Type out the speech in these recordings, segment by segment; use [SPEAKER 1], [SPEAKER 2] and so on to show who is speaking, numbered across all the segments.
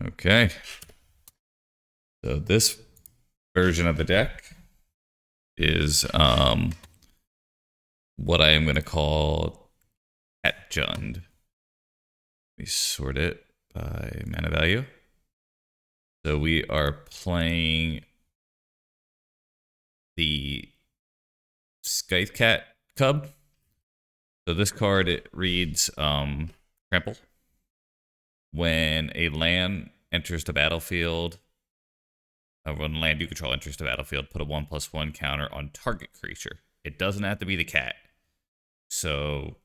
[SPEAKER 1] Okay. So this version of the deck is what I am going to call adjunct. We sort it by mana value. So we are playing the Scythe Cat Cub. So this card, it reads Trample. When a land enters the battlefield, when land you control enters the battlefield, put a 1/1 counter on target creature. It doesn't have to be the cat. So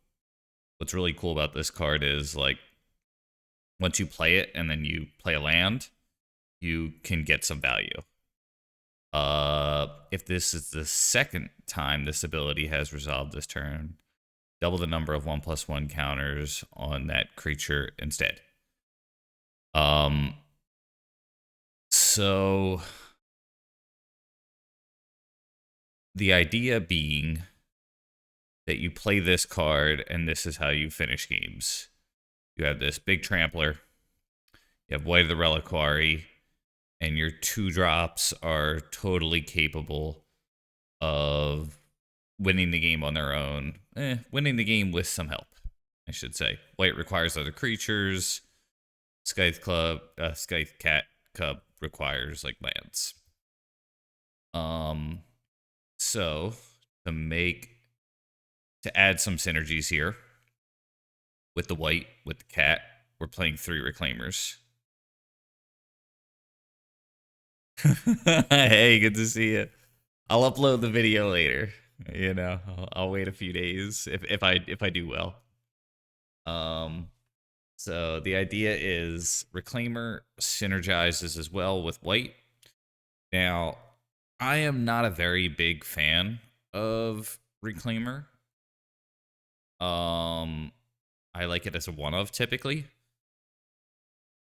[SPEAKER 1] what's really cool about this card is, like, once you play it and then you play a land, you can get some value. If this is the second time this ability has resolved this turn, double the number of 1/1 counters on that creature instead. So the idea being that you play this card and this is how you finish games. You have this big trampler, you have White of the Reliquary, and your 2-drops are totally capable of winning the game on their own. Winning the game with some help, I should say. White requires other creatures. Scythe Cat Cub requires, like, lands. So to add some synergies here with the white, with the cat, we're playing 3 Reclaimers. Hey, good to see you. I'll upload the video later. You know, I'll wait a few days if I do well. So the idea is Reclaimer synergizes as well with white. Now, I am not a very big fan of Reclaimer. I like it as a one-of typically.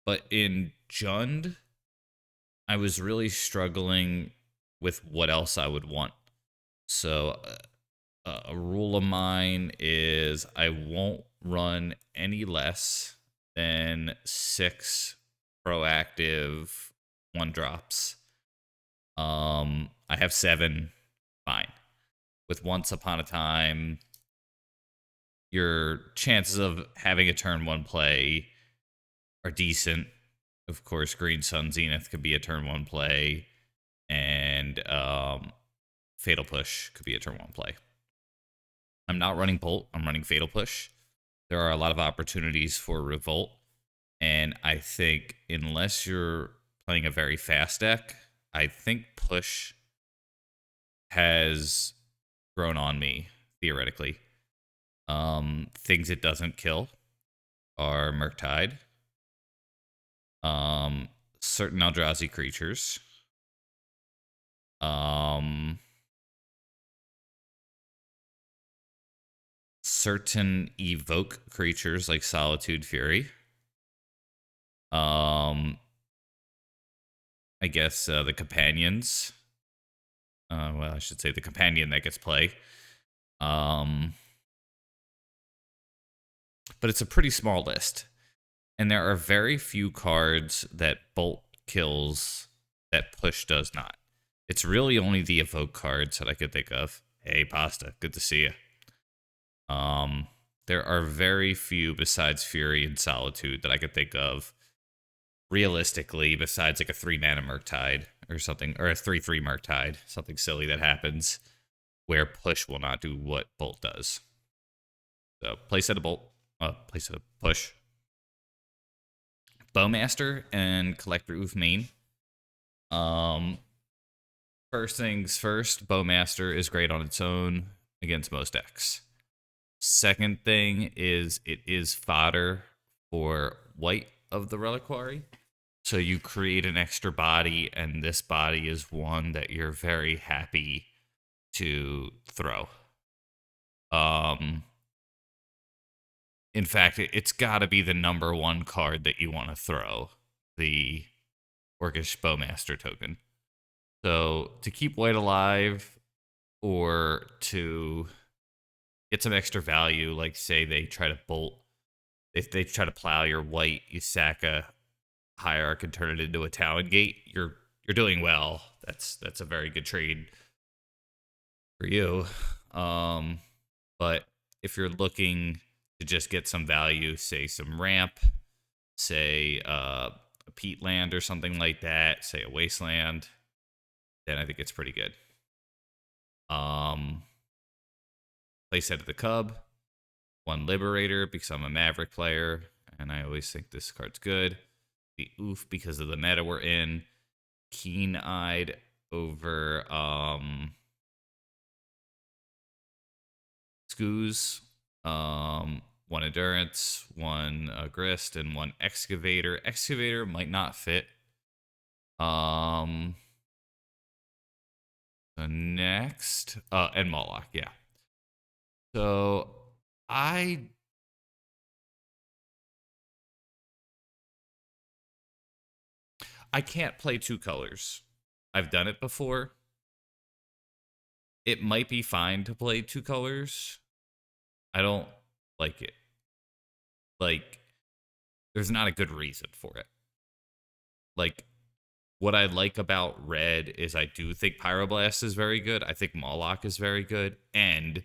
[SPEAKER 1] But in Jund, I was really struggling with what else I would want. So a rule of mine is I won't run any less than 6 proactive 1-drops. I have 7, fine. With Once Upon a Time, your chances of having a turn 1 play are decent. Of course, Green Sun Zenith could be a turn 1 play, and Fatal Push could be a turn 1 play. I'm not running Bolt, I'm running Fatal Push. There are a lot of opportunities for Revolt, and I think unless you're playing a very fast deck, I think Push has grown on me, theoretically. Things it doesn't kill are Murktide, certain Eldrazi creatures, certain evoke creatures like Solitude Fury. I guess the companions. Well, I should say the companion that gets play. But it's a pretty small list. And there are very few cards that Bolt kills that Push does not. It's really only the evoke cards that I could think of. Hey, Pasta, good to see you. There are very few besides Fury and Solitude that I could think of realistically, besides like a 3-mana Murktide or something, or a 3/3 Murktide, something silly that happens where Push will not do what Bolt does. So playset of Bolt, playset of Push. Bowmaster and Collector Oof main. First things first, Bowmaster is great on its own against most decks. Second thing is it is fodder for White of the Reliquary. So you create an extra body, and this body is one that you're very happy to throw. In fact, it's got to be the number 1 card that you want to throw, the Orcish Bowmaster token. So to keep White alive, or to get some extra value, like say they try to bolt, if they try to plow your White, you sack a Hierarch and turn it into a Talon Gate, you're doing well. That's a very good trade for you. But if you're looking to just get some value, say some ramp, say a peat land or something like that, say a wasteland, then I think it's pretty good. Play set of the Cub, 1 Liberator because I'm a Maverick player, and I always think this card's good. The Oof because of the meta we're in. Keen-eyed over Scoos. 1 Endurance, 1 Grist, and 1 Excavator. Excavator might not fit. The next, and Moloch, yeah. So I can't play 2 colors. I've done it before. It might be fine to play 2 colors. I don't like it. Like, there's not a good reason for it. Like, what I like about red is I do think Pyroblast is very good. I think Moloch is very good. And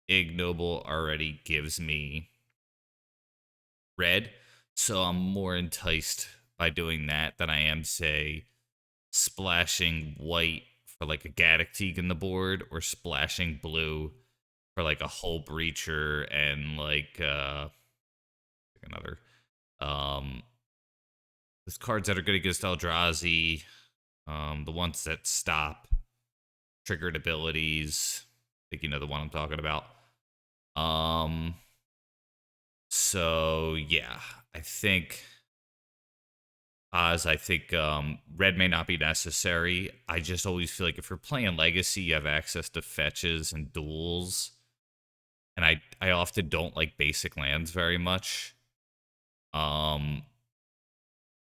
[SPEAKER 1] Ignoble already gives me red. So I'm more enticed by doing that than I am, say, splashing white for like a Gaddock in the board, or splashing blue for like a Hull Breacher and like another there's cards that are good against Eldrazi, the ones that stop triggered abilities. I think you know the one I'm talking about. So yeah, I think red may not be necessary. I just always feel like if you're playing Legacy, you have access to fetches and duels. And I often don't like basic lands very much.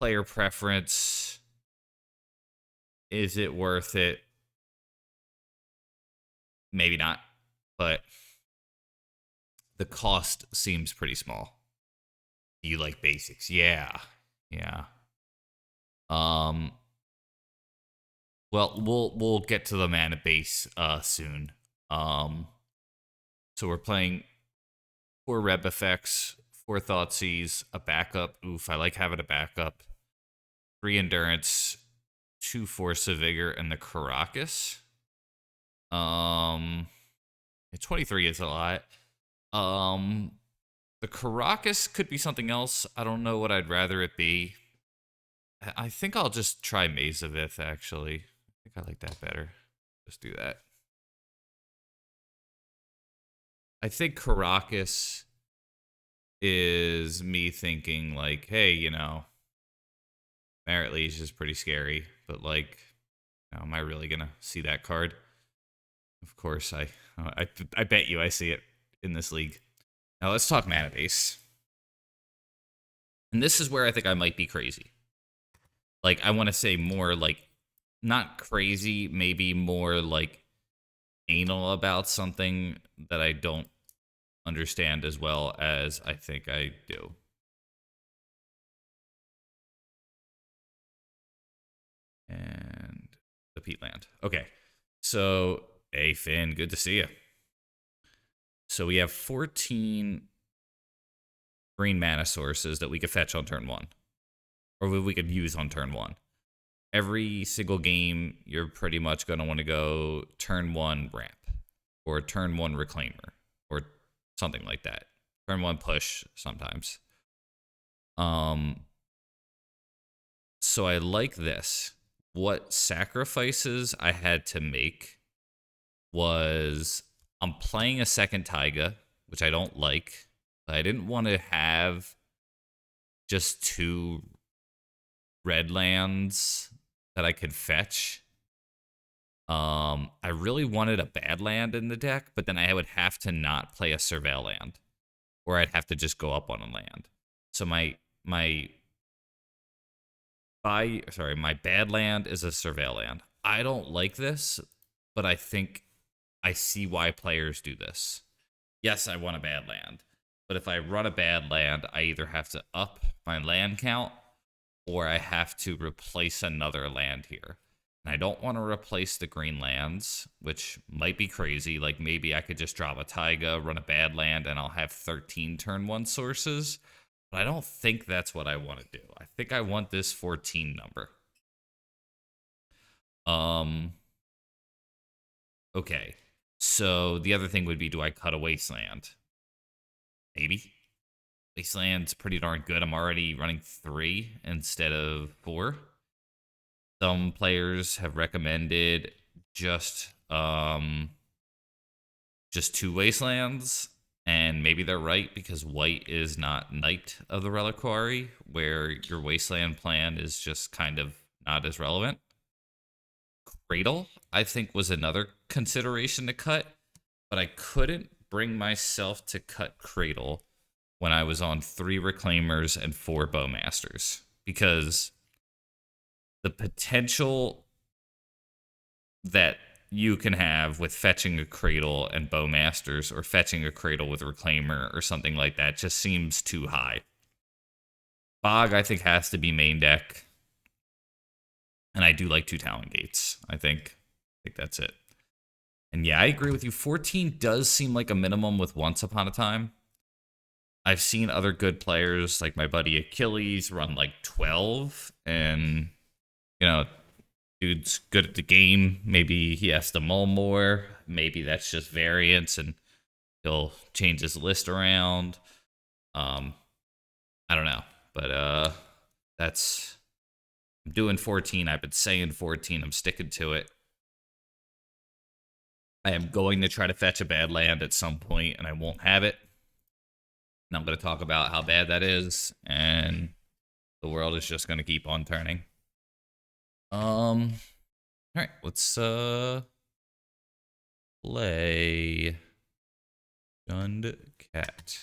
[SPEAKER 1] Player preference. Is it worth it? Maybe not. But the cost seems pretty small. Do you like basics? Yeah. Yeah. Well, we'll get to the mana base soon. So we're playing 4 Reb effects, 4 Thoughtseize, a backup. Oof, I like having a backup. 3 Endurance, 2 Force of Vigor, and the Caracas. 23 is a lot. The Caracas could be something else. I don't know what I'd rather it be. I think I'll just try Maze of Ith, actually. I think I like that better. Just do that. I think Caracas is me thinking, like, hey, you know, Merit Liege is pretty scary, but, like, you know, am I really going to see that card? Of course, I bet you I see it in this league. Now, let's talk mana base. And this is where I think I might be crazy. Like, I want to say more, like, not crazy, maybe more, like, anal about something that I don't understand as well as I think I do. And the Peatland. Okay. So, hey, Finn, good to see you. So we have 14 green mana sources that we could fetch on turn 1. Or we could use on turn 1. Every single game, you're pretty much going to want to go turn 1 ramp. Or turn 1 reclaimer. Or something like that. Turn 1 push sometimes. So I like this. What sacrifices I had to make was I'm playing a second Taiga, which I don't like. But I didn't want to have just 2 red lands that I could fetch. I really wanted a bad land in the deck, but then I would have to not play a Surveil land, or I'd have to just go up on a land. So my bad land is a Surveil land. I don't like this, but I think I see why players do this. Yes, I want a bad land, but if I run a bad land, I either have to up my land count or I have to replace another land here. And I don't want to replace the green lands, which might be crazy. Like maybe I could just drop a taiga, run a bad land, and I'll have 13 turn 1 sources. But I don't think that's what I want to do. I think I want this 14 number. Okay. So the other thing would be, do I cut a wasteland? Maybe. Wasteland's pretty darn good. I'm already running 3 instead of 4. Some players have recommended just 2 wastelands, and maybe they're right because white is not Knight of the Reliquary, where your wasteland plan is just kind of not as relevant. Cradle, I think, was another consideration to cut, but I couldn't bring myself to cut Cradle when I was on 3 Reclaimers and 4 Bowmasters, because the potential that you can have with fetching a Cradle and Bowmasters, or fetching a Cradle with Reclaimer or something like that, just seems too high. Bog, I think, has to be main deck. And I do like 2 Talon Gates. I think that's it. And yeah, I agree with you. 14 does seem like a minimum with Once Upon a Time. I've seen other good players, like my buddy Achilles, run like 12. And, you know, dude's good at the game. Maybe he has to mull more. Maybe that's just variance and he'll change his list around. I don't know. But that's... I'm doing 14. I've been saying 14. I'm sticking to it. I am going to try to fetch a bad land at some point, and I won't have it. And I'm going to talk about how bad that is, and the world is just going to keep on turning. All right, let's play Gunned Cat.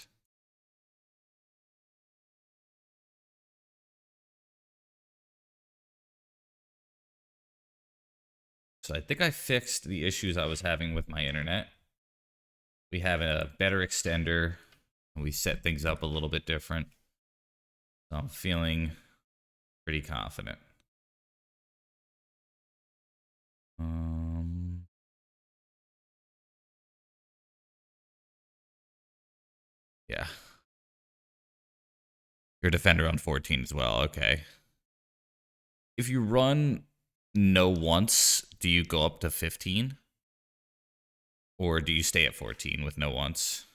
[SPEAKER 1] So I think I fixed the issues I was having with my internet. We have a better extender, and we set things up a little bit different. So I'm feeling pretty confident. Yeah. You're a defender on 14 as well. Okay. If you run no once, do you go up to 15? Or do you stay at 14 with no once?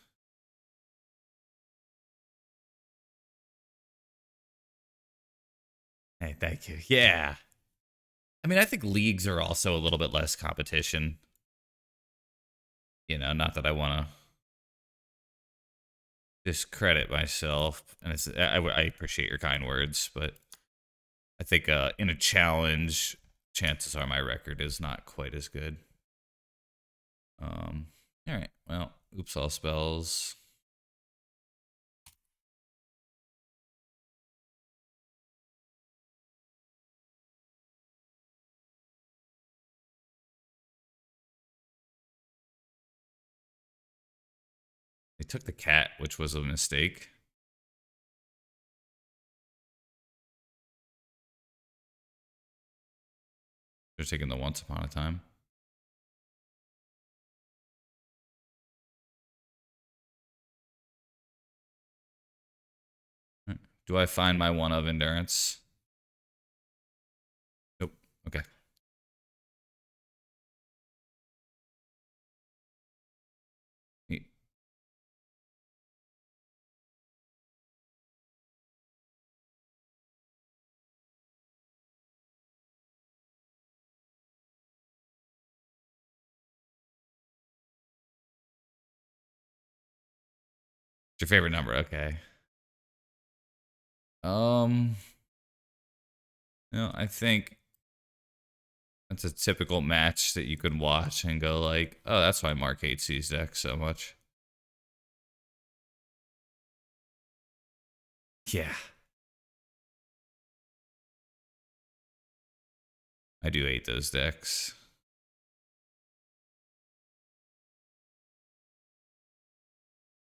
[SPEAKER 1] Hey, thank you. Yeah. I mean, I think leagues are also a little bit less competition. You know, not that I want to discredit myself. And I appreciate your kind words, but I think in a challenge, chances are my record is not quite as good. All right. Well, oops, all spells. They took the cat, which was a mistake. They're taking the Once Upon a Time. Do I find my 1 of endurance? Nope. Okay. Neat. What's your favorite number? Okay. I think that's a typical match that you could watch and go like, oh, that's why Mark hates these decks so much. Yeah. I do hate those decks.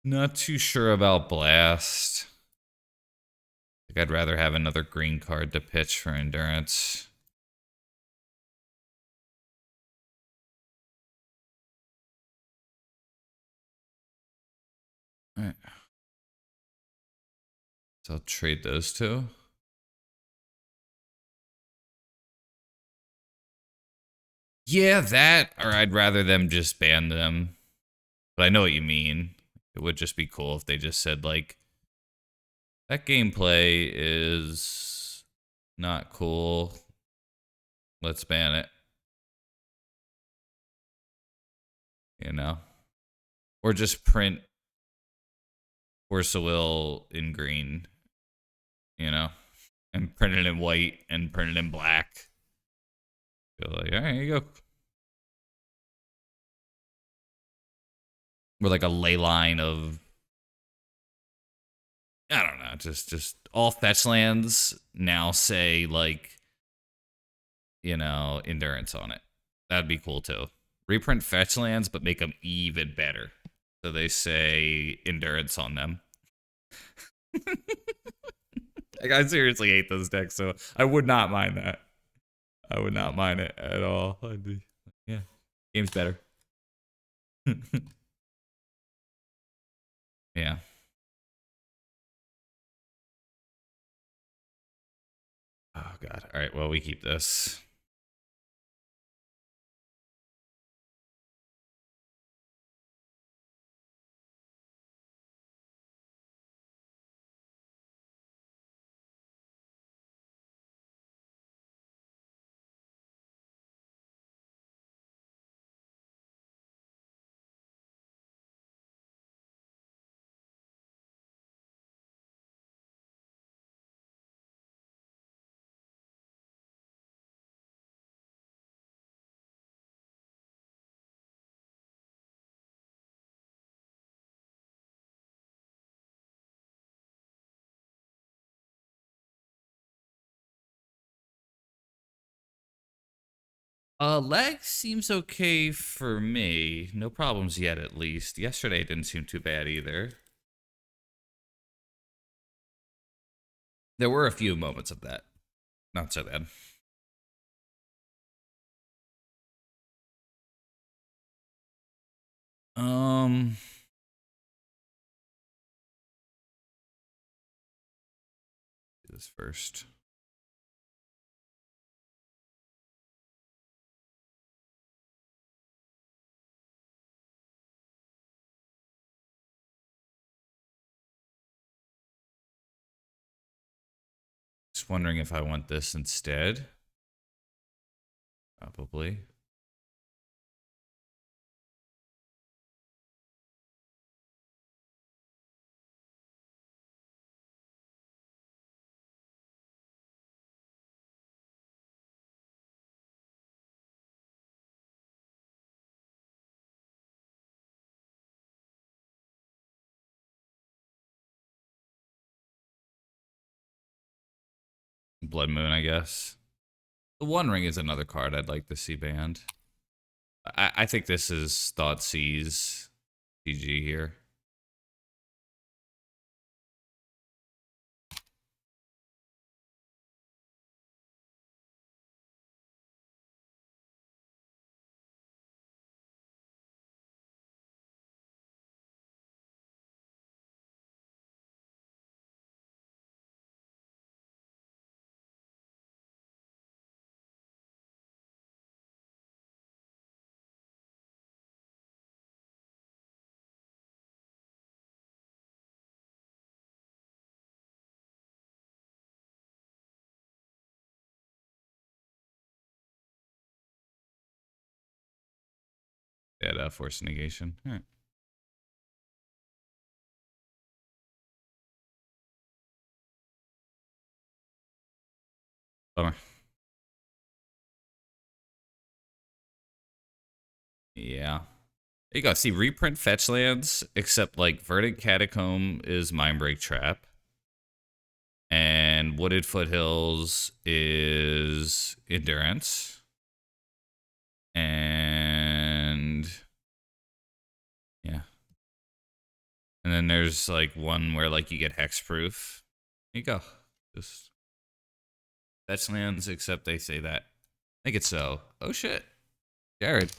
[SPEAKER 1] Not too sure about Blast. I'd rather have another green card to pitch for endurance. All right. So I'll trade those two. Yeah, that, or I'd rather them just ban them. But I know what you mean. It would just be cool if they just said, like, that gameplay is not cool. Let's ban it. You know? Or just print Force of Will in green. You know? And print it in white and print it in black. Feel like, all right, here you go. Or like a ley line of, I don't know, just all fetch lands now say, like, you know, endurance on it. That'd be cool too. Reprint fetch lands, but make them even better. So they say endurance on them. Like, I seriously hate those decks, so I would not mind that. I would not mind it at all. Yeah, game's better. Yeah. Oh god. All right. Well, we keep this. Leg seems okay for me. No problems yet, at least. Yesterday didn't seem too bad either. There were a few moments of that. Not so bad. Um, do this first. Just wondering if I want this instead. Probably. Blood Moon, I guess. The One Ring is another card I'd like to see banned. I think this is Thoughtseize GG here. Yeah, Force Negation. All right. Bummer. Yeah. There you go. See, reprint fetch lands, except like Verdant Catacomb is Mindbreak Trap. And Wooded Foothills is Endurance. And yeah. And then there's like one where like you get Hexproof. There you go. Just fetch lands, except they say that. Make it so. Oh shit. Jared.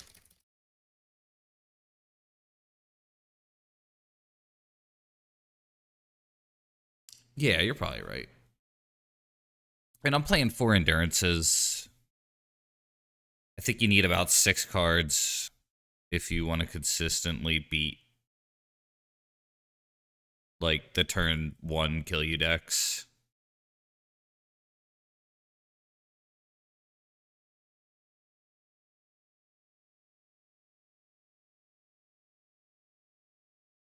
[SPEAKER 1] Yeah, you're probably right. And I'm playing 4 endurances. I think you need about 6 cards if you want to consistently beat like the turn 1 kill you decks.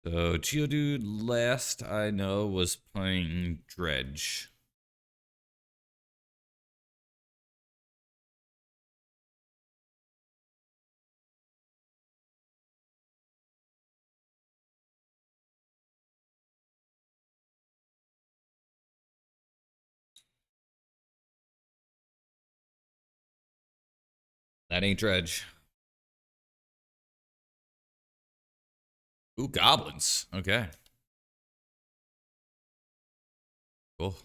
[SPEAKER 1] So Geodude last I know was playing Dredge. That ain't Dredge. Ooh, Goblins. Okay. Cool.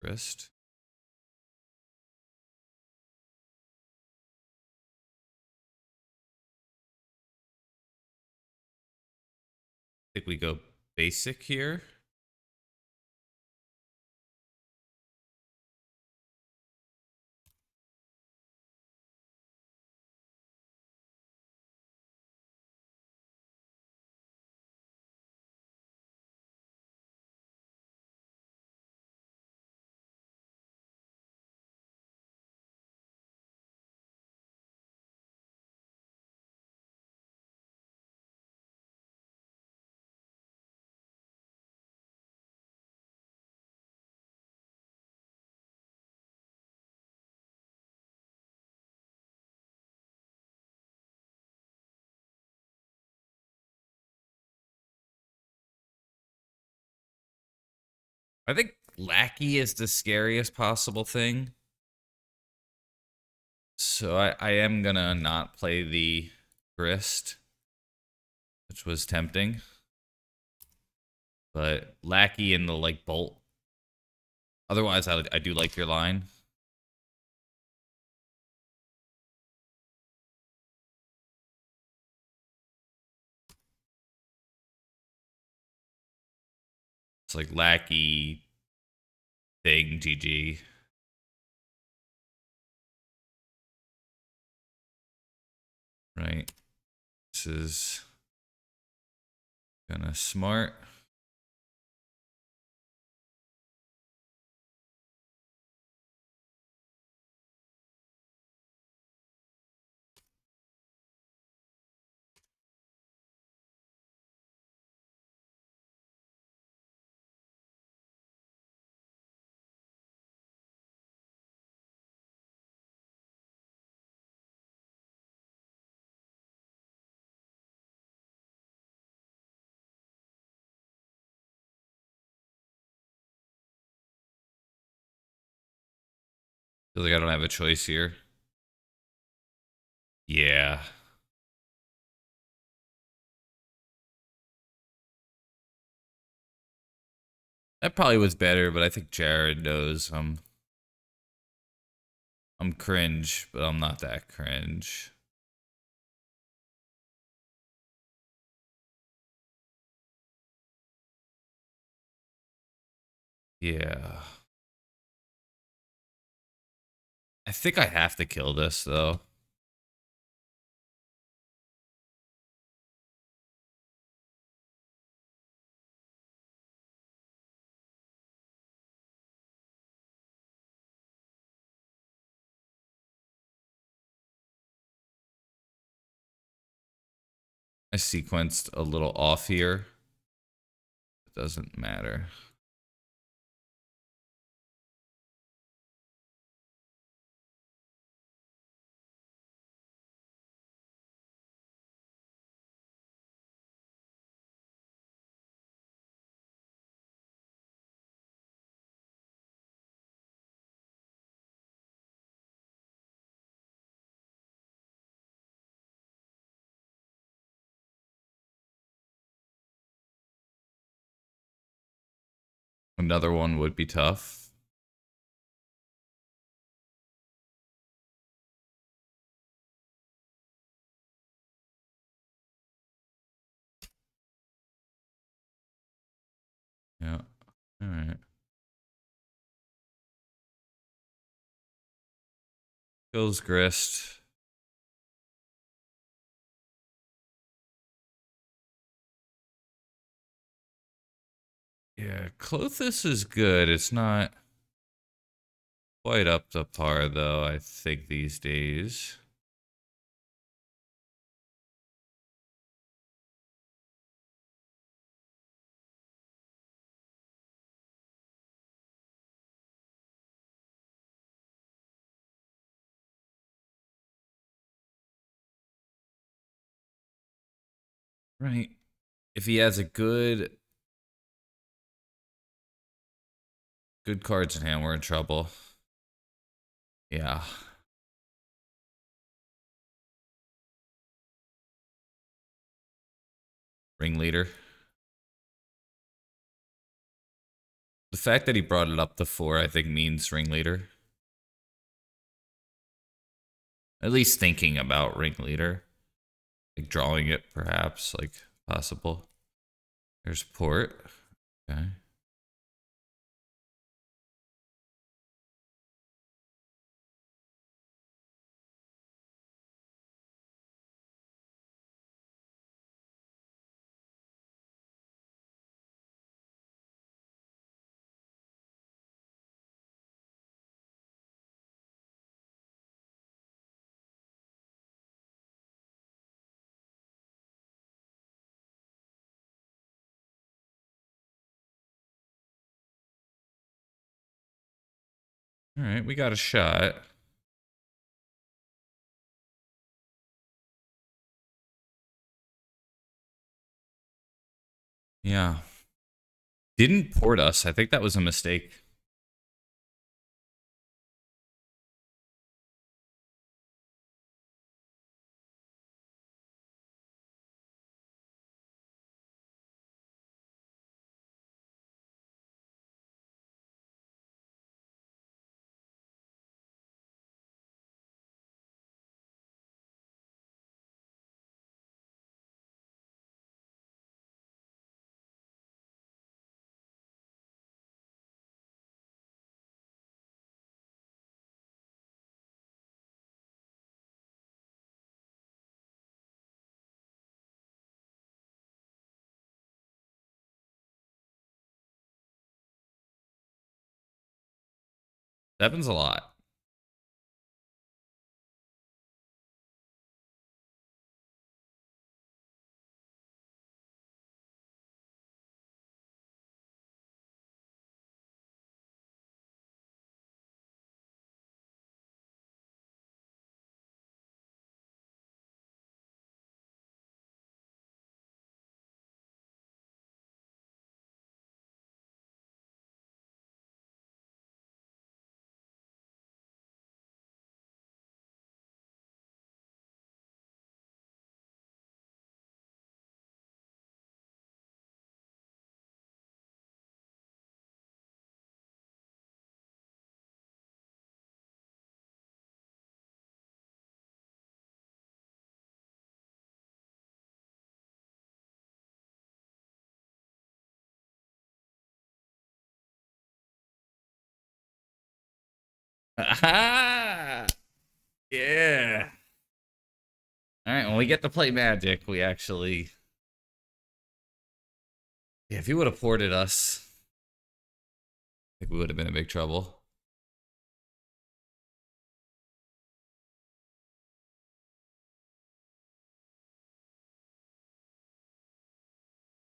[SPEAKER 1] Wrist. I think we go basic here. I think Lackey is the scariest possible thing. So I am gonna not play the Grist, which was tempting. But Lackey and the like Bolt. Otherwise, I do like your line. It's like Lackey thing GG. Right. This is kinda smart. Feel like I don't have a choice here. Yeah. That probably was better, but I think Jared knows I'm cringe, but I'm not that cringe. Yeah. I think I have to kill this though. I sequenced a little off here. It doesn't matter. Another one would be tough. Yeah. All right. Goes Grist. Yeah, Clothis is good. It's not quite up to par, though, I think, these days. Right. If he has a good cards in hand, we're in trouble. Yeah. Ringleader. The fact that he brought it up to 4, I think, means ringleader. At least thinking about ringleader. Like drawing it, perhaps, like possible. There's port. Okay. All right, we got a shot. Yeah. Didn't port us. I think that was a mistake. Seven's a lot. Aha! Yeah. All right, when we get to play Magic, we actually. Yeah, if he would have ported us, I think we would have been in big trouble.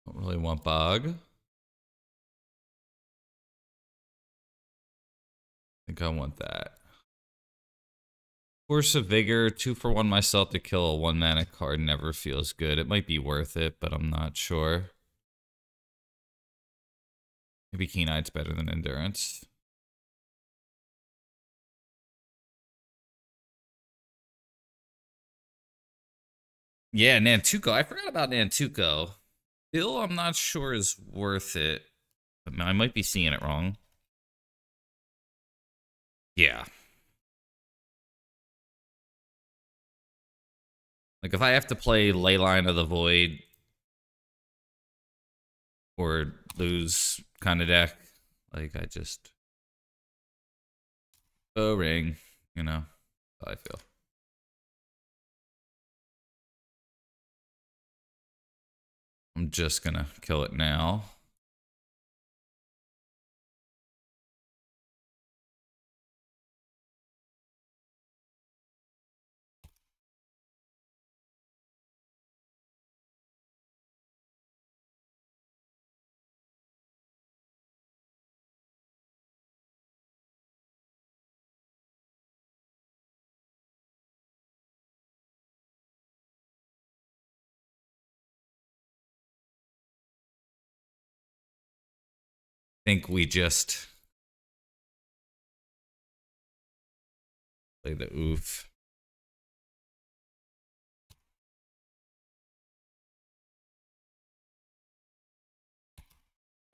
[SPEAKER 1] Don't really want Bog. I think I want that. Force of Vigor, 2 for 1 myself to kill a 1 mana card never feels good. It might be worth it, but I'm not sure. Maybe Keen Eye's better than Endurance. Yeah, Nantuko. I forgot about Nantuko. Bill, I'm not sure is worth it I might be seeing it wrong. Yeah. Like if I have to play Leyline of the Void or lose kind of deck, like I just ring, you know, how I feel. I'm just gonna kill it now. Think we just play the oof.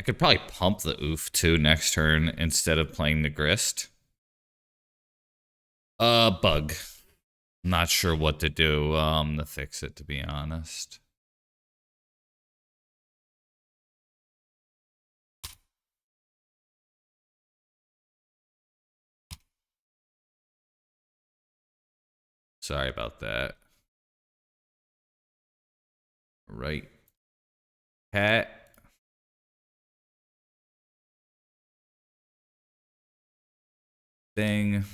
[SPEAKER 1] I could probably pump the oof too next turn instead of playing the grist. Bug. Not sure what to do to fix it, to be honest. Sorry about that. Right. Cat. Thing.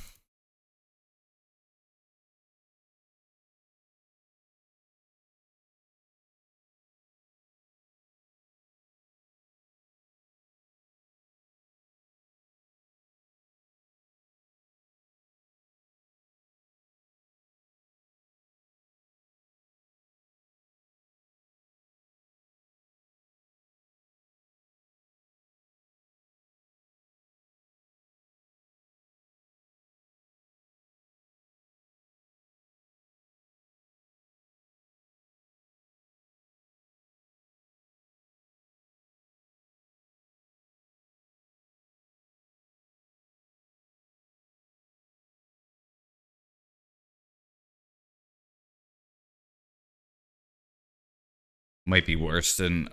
[SPEAKER 1] Might be worse than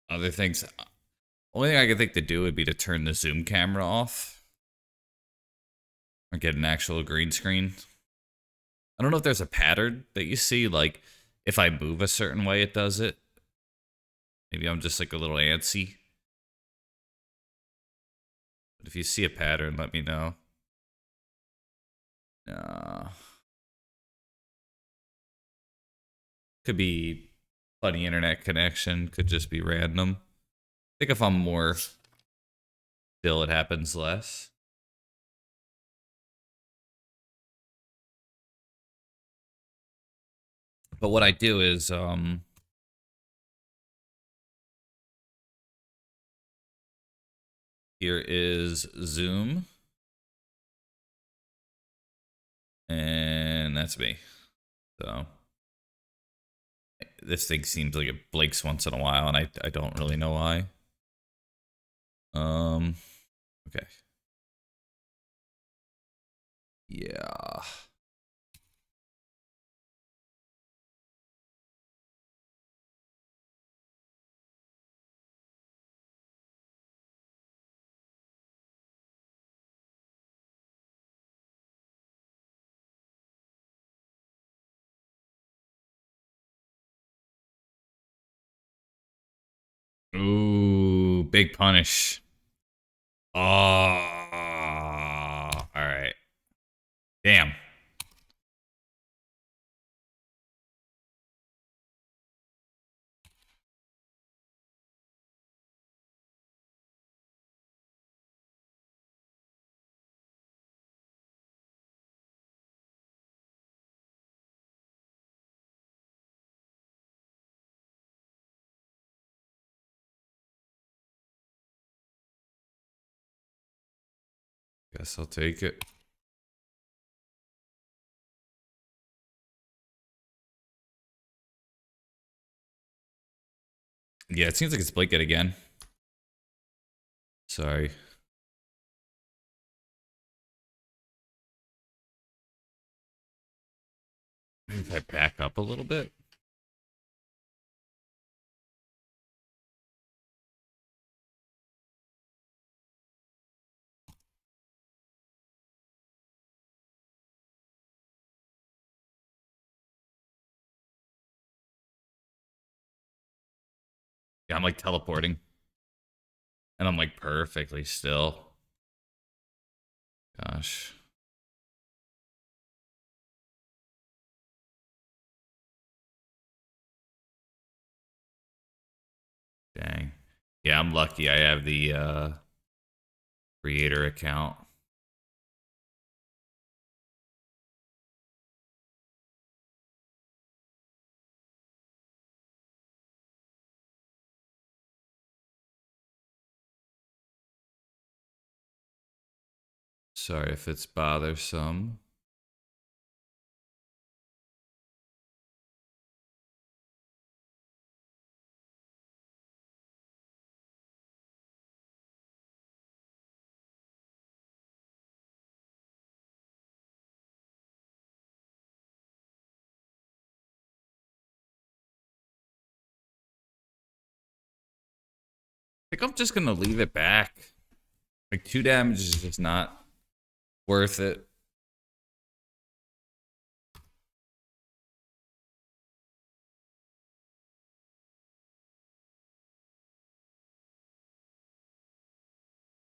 [SPEAKER 1] other things. Only thing I could think to do would be to turn the zoom camera off. Or get an actual green screen. I don't know if there's a pattern that you see, like if I move a certain way, it does it. Maybe I'm just like a little antsy. But if you see a pattern, let me know. Could be funny internet connection, could just be random. I think if I'm more still, it happens less. But what I do is here is zoom. And that's me. So this thing seems like it blinks once in a while, and I don't really know why. Okay. Yeah. Ooh, big punish. Oh, all right. Damn. Guess I'll take it. Yeah, it seems like it's blinking again. Sorry. Maybe if I back up a little bit. Yeah, I'm like teleporting. And I'm like perfectly still. Gosh. Dang. Yeah, I'm lucky I have the creator account. Sorry if it's bothersome. I think I'm just gonna leave it back. Like 2 damage is just not worth it.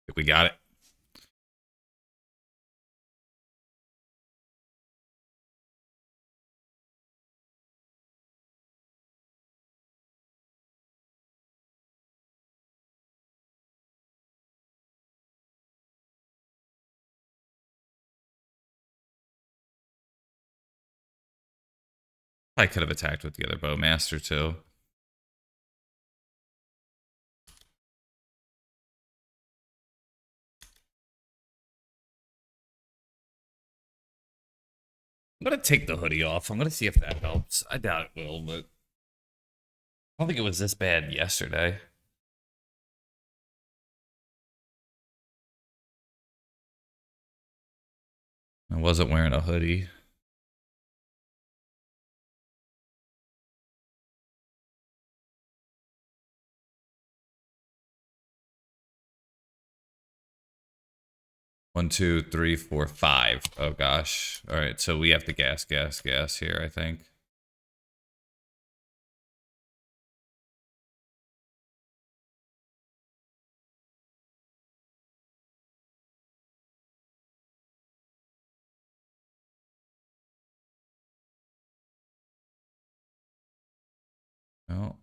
[SPEAKER 1] If we got it. I could have attacked with the other bowmaster too. I'm gonna take the hoodie off. I'm gonna see if that helps. I doubt it will, but I don't think it was this bad yesterday. I wasn't wearing a hoodie. One, two, three, four, five. Oh gosh. All right, so we have to gas here, I think. Oh.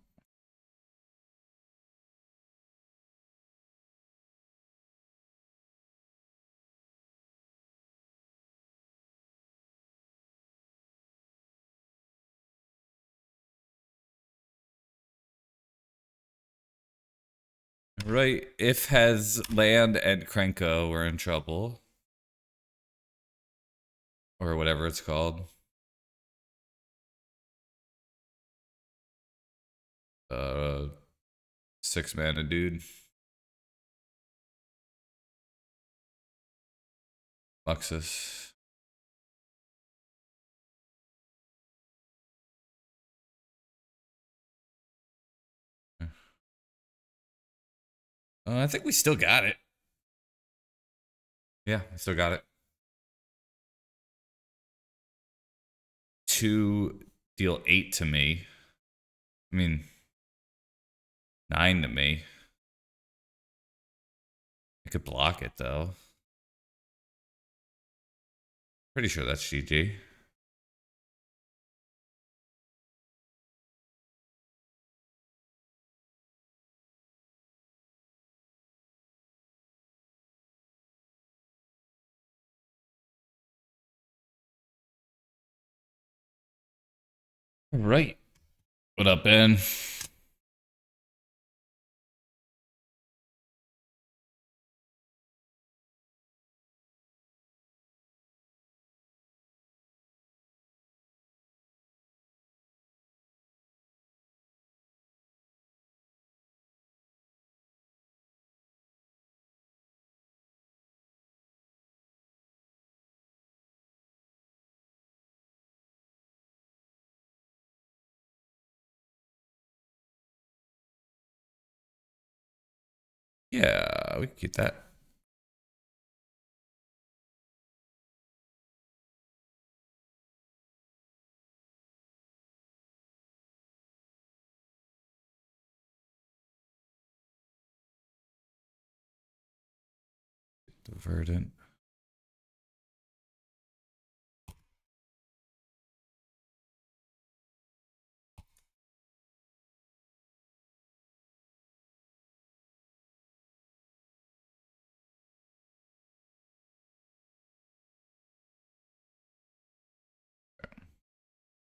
[SPEAKER 1] Right. If has land and Krenko were in trouble. Or whatever it's called. 6 mana dude. Luxus. I think we still got it. Yeah, we still got it. 2 deal 8 to me. I mean, 9 to me. I could block it though. Pretty sure that's GG. All right. What up, Ben? Yeah, we can keep that. The verdant.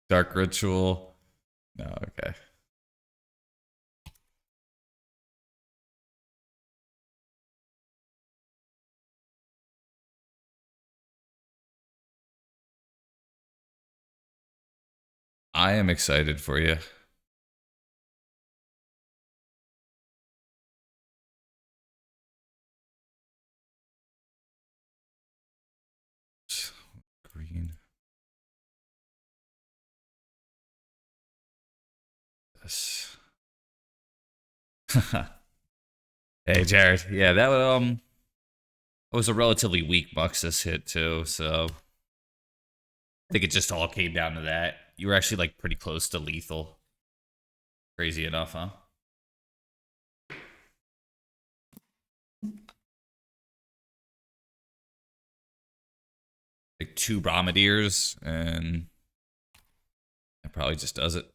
[SPEAKER 1] Dark ritual. No, okay. I am excited for you. Green. Yes. Hey, Jared. Yeah, that was a relatively weak Muxus hit too, so I think it just all came down to that. You were actually like pretty close to lethal. Crazy enough, huh? Like two Bromadiers, and it probably just does it.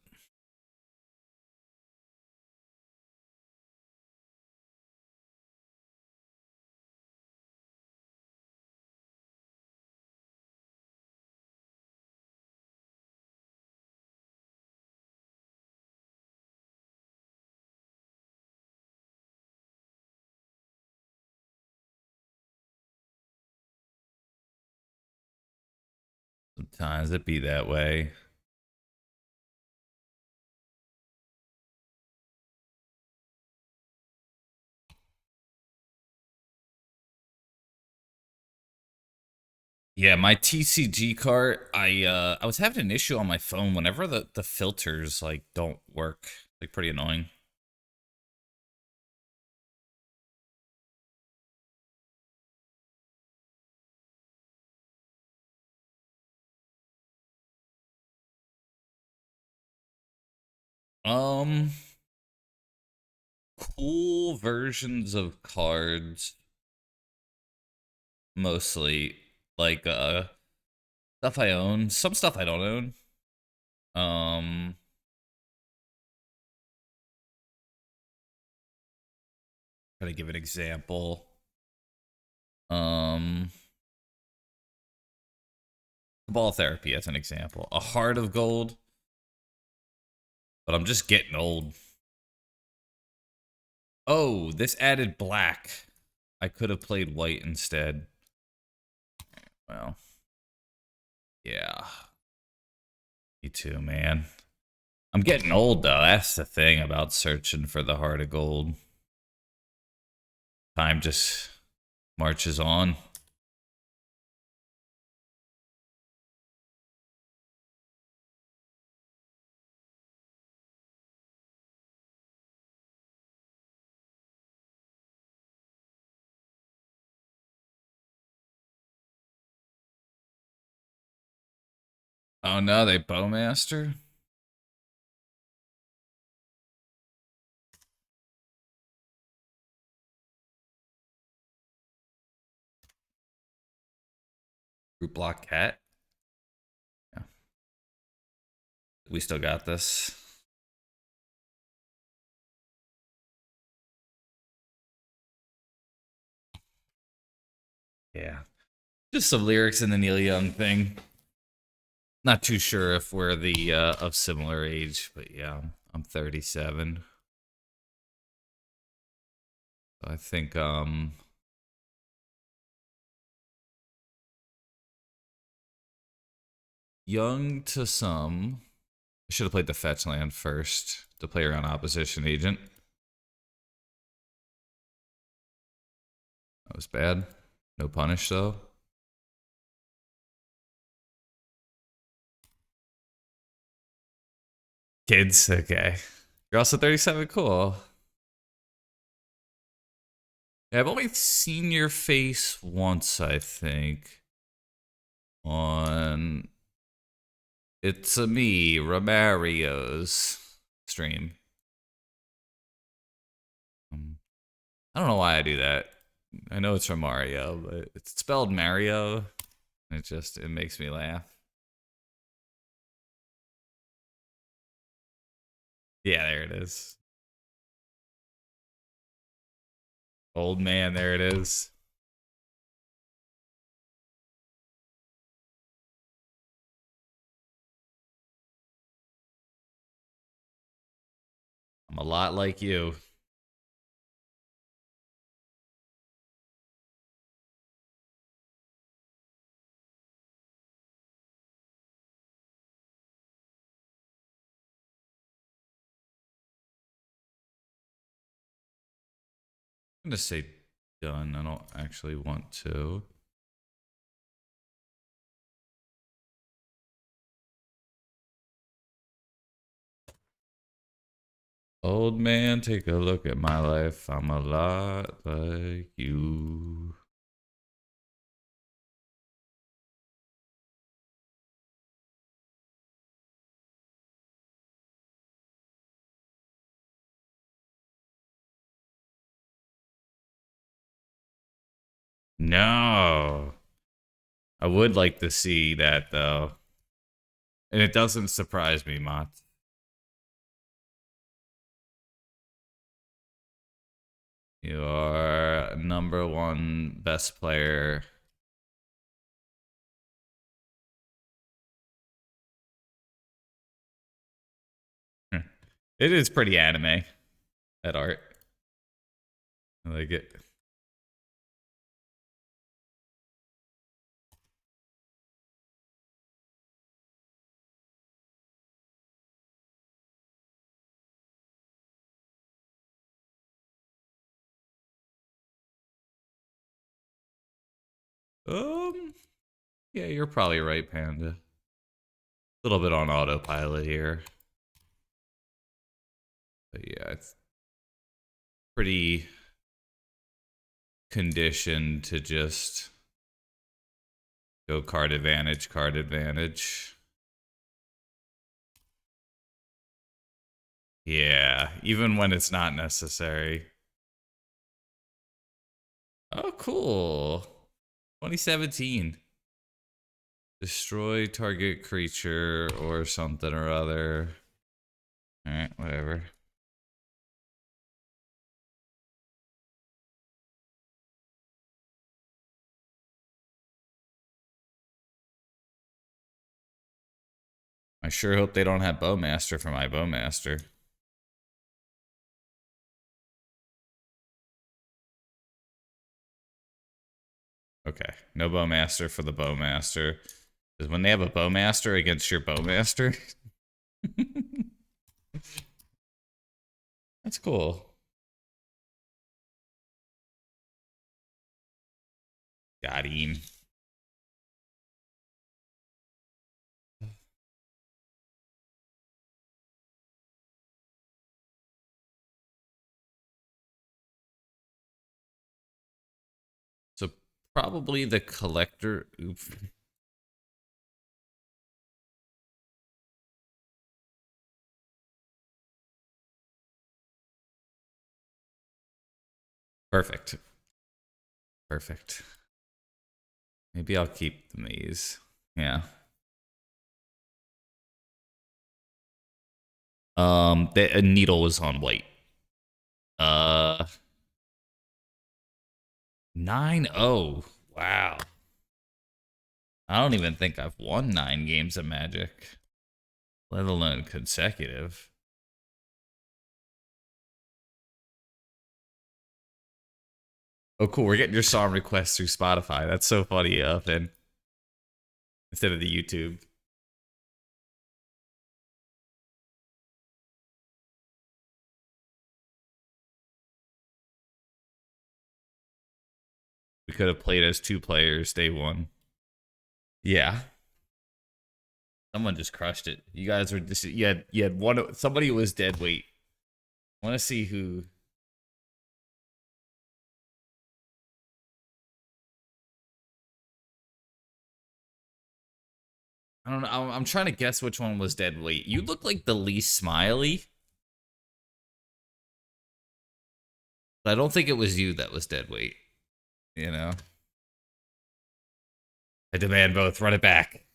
[SPEAKER 1] Sometimes it be that way. Yeah, my TCG cart, I was having an issue on my phone whenever the filters like don't work. Like pretty annoying. Um cool versions of cards mostly. Like stuff I own, some stuff I don't own. Um try to give an example. Um Ball therapy as an example. A heart of gold, but I'm just getting old. Oh, this added black. I could have played white instead. Well, yeah. Me too, man. I'm getting old though. That's the thing about searching for the heart of gold. Time just marches on. Oh no, they bowmaster? Group block cat? Yeah. We still got this. Yeah. Just some lyrics in the Neil Young thing. Not too sure if we're the of similar age, but yeah, I'm 37. I think young to some. I should have played the fetch land first to play around opposition agent. That was bad. No punish though. Kids, okay. You're also 37. Cool. Yeah, I've only seen your face once, I think. On It's a Me, Romario's stream. I don't know why I do that. I know it's from Mario, but it's spelled Mario. It makes me laugh. Yeah, there it is. Old man, there it is. I'm a lot like you. I'm gonna say done. I don't actually want to. Old man, take a look at my life. I'm a lot like you. No. I would like to see that though. And it doesn't surprise me, Mott. You are number one best player. It is pretty anime, that art. I like it. Um, yeah, you're probably right, Panda. A little bit on autopilot here. But yeah, it's pretty conditioned to just go card advantage, card advantage. Yeah, even when it's not necessary. Oh, cool. 2017. Destroy target creature or something or other. Alright, whatever. I sure hope they don't have Bowmaster for my Bowmaster. Okay, no Bowmaster for the Bowmaster. Because when they have a Bowmaster against your Bowmaster, that's cool. Got him. So probably the collector. Oof. Perfect. Perfect. Maybe I'll keep the maze. Yeah. The needle was on white. 9-0. Wow. I don't even think I've won 9 games of Magic, let alone consecutive. Oh, cool. We're getting your song requests through Spotify. That's so funny, Finn. Instead of the YouTube. We could have played as 2 players day one. Yeah. Someone just crushed it. You guys were just you had one somebody who was dead weight. I want to see who I don't know. I'm trying to guess which one was dead weight. You look like the least smiley. But I don't think it was you that was dead weight. You know? I demand both. Run it back.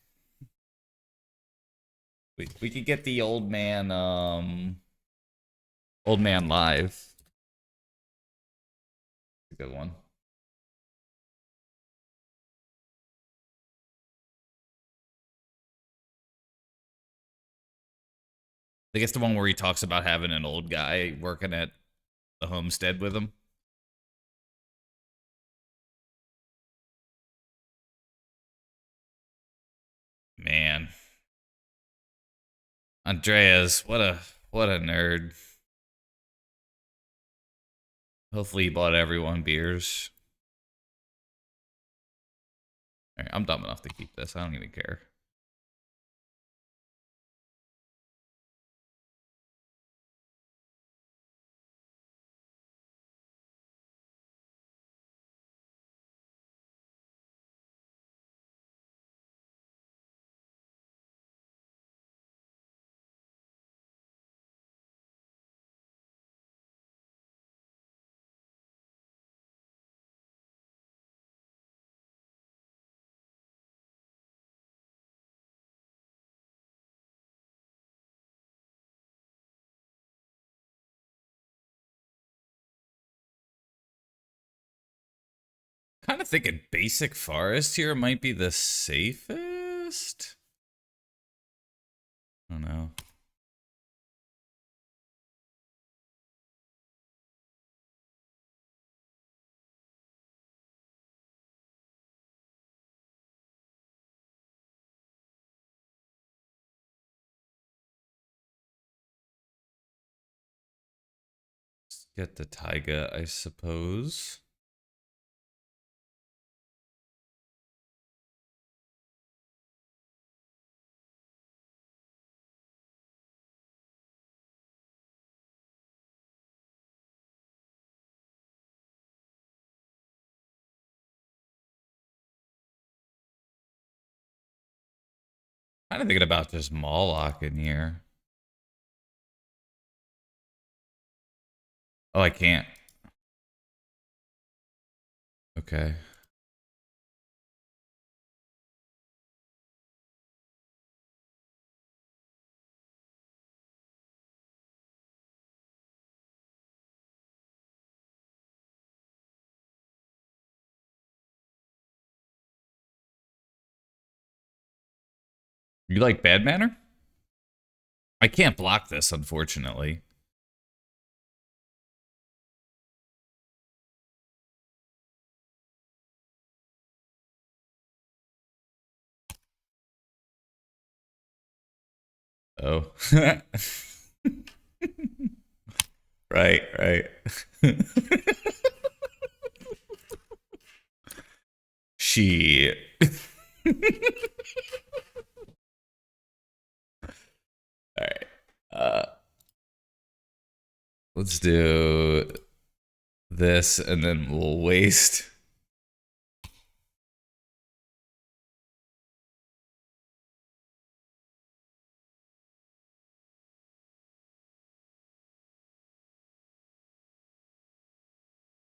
[SPEAKER 1] We could get the old man live. A good one. I guess the one where he talks about having an old guy working at the homestead with him. Man. Andreas, what a nerd. Hopefully he bought everyone beers. Right, I'm dumb enough to keep this. I don't even care. Kind of thinking basic forest here might be the safest. I don't know. Let's get the taiga, I suppose. Kind of thinking about just Moloch in here. Oh, I can't. Okay. You like Bad Manner? I can't block this, unfortunately. Oh. Right, right. She. All right. Let's do this and then we'll waste.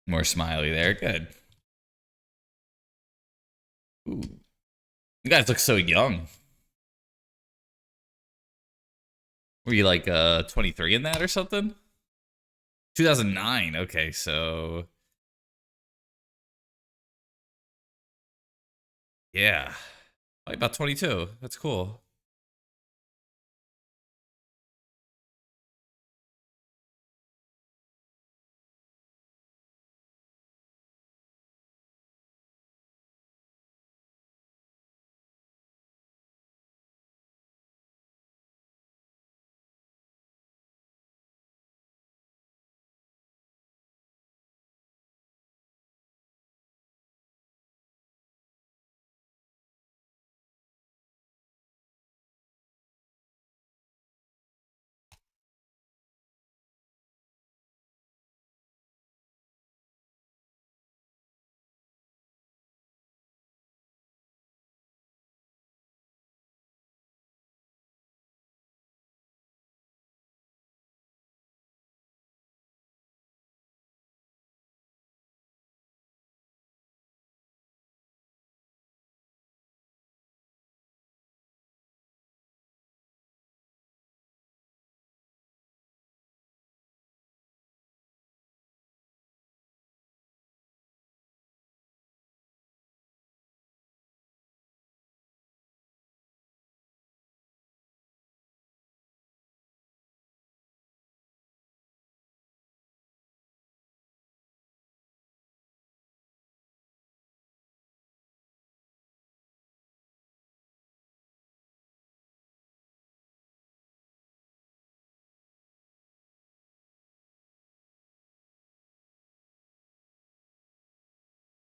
[SPEAKER 1] More smiley there. Good. Ooh. You guys look so young. Were you like 23 in that or something? 2009. Okay, so yeah. Like about 22. That's cool.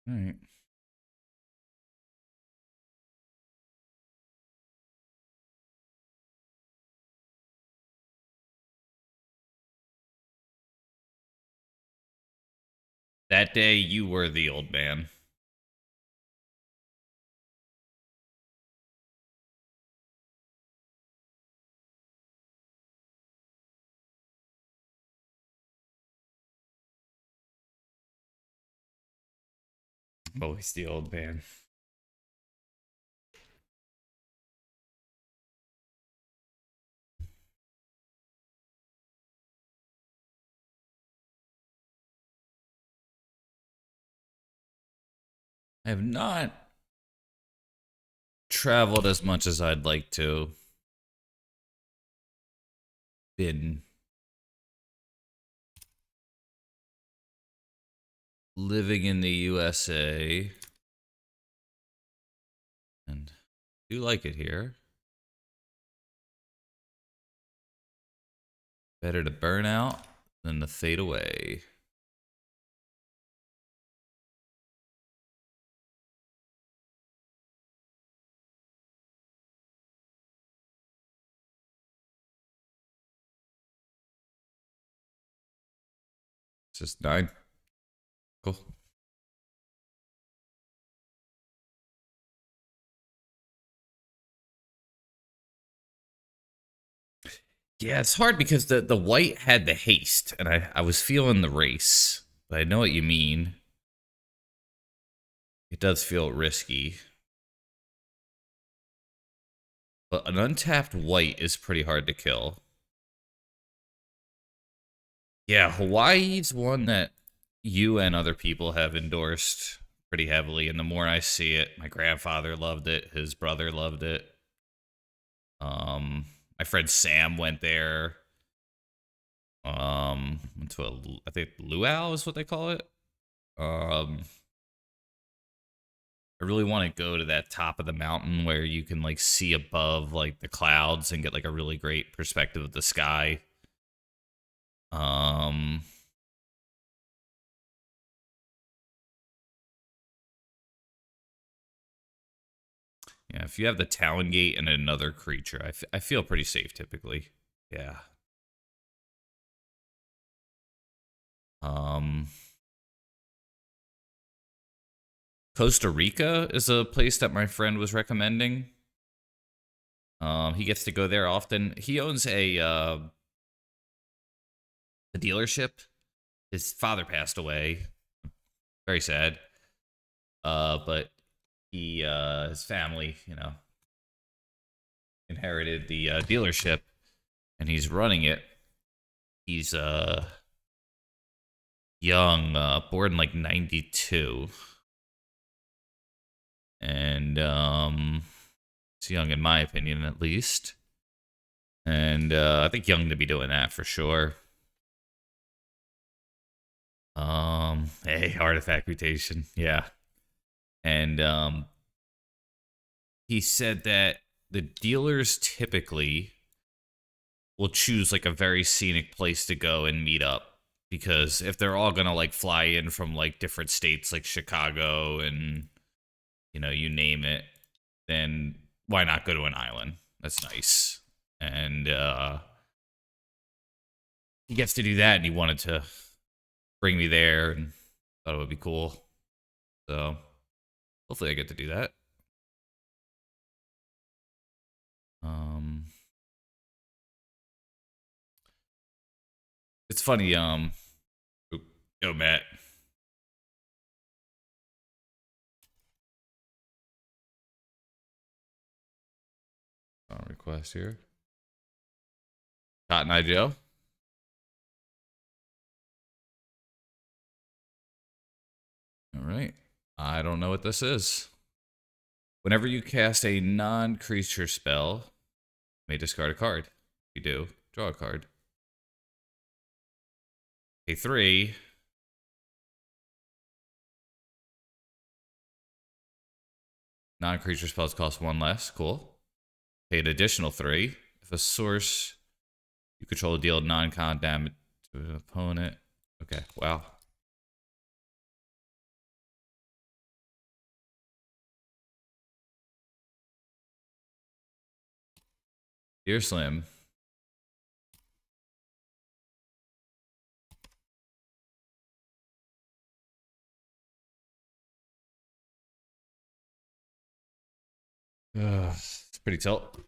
[SPEAKER 1] All right. That day, you were the old man. I'm always the old man. I have not traveled as much as I'd like to. Been living in the USA and do like it here. Better to burn out than to fade away. It's just 9. Cool. Yeah, it's hard because the white had the haste, and I was feeling the race. But I know what you mean. It does feel risky. But an untapped white is pretty hard to kill. Yeah, Hawaii's one that you and other people have endorsed pretty heavily, and the more I see it, my grandfather loved it, his brother loved it. My friend Sam went there. Went to I think luau is what they call it. I really want to go to that top of the mountain where you can like see above like the clouds and get like a really great perspective of the sky. Um, yeah, if you have the Talon Gate and another creature, I feel pretty safe typically. Yeah. Um, Costa Rica is a place that my friend was recommending. He gets to go there often. He owns a dealership. His father passed away. Very sad. But he his family, inherited the dealership, and he's running it. He's young, born like 92, and he's young in my opinion, at least. And I think young to be doing that for sure. Hey, artifact mutation, yeah. And he said that the dealers typically will choose like a very scenic place to go and meet up, because if they're all gonna like fly in from like different states like Chicago and you name it, then why not go to an island? That's nice. And he gets to do that, and he wanted to bring me there and thought it would be cool. So hopefully I get to do that. Um it's funny, yo Matt. Request here. Cotton Eye Joe. All right. I don't know what this is. Whenever you cast a non-creature spell, you may discard a card. If you do, draw a card. Pay 3. Non-creature spells cost 1 less. Cool. Pay an additional 3. If a source you control deal non-con damage to an opponent. Okay, wow. Dear Slim. It's pretty tilt.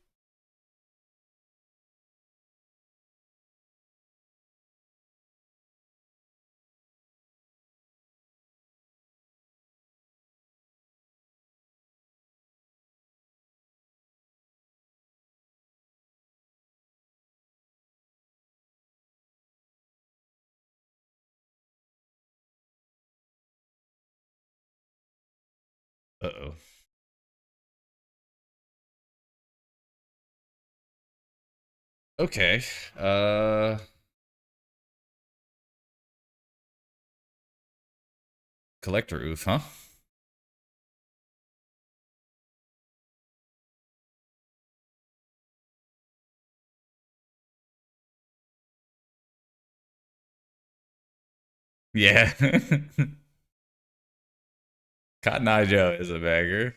[SPEAKER 1] Uh-oh. Okay. Collector oof, huh? Yeah. Cotton Eye Joe is a bagger.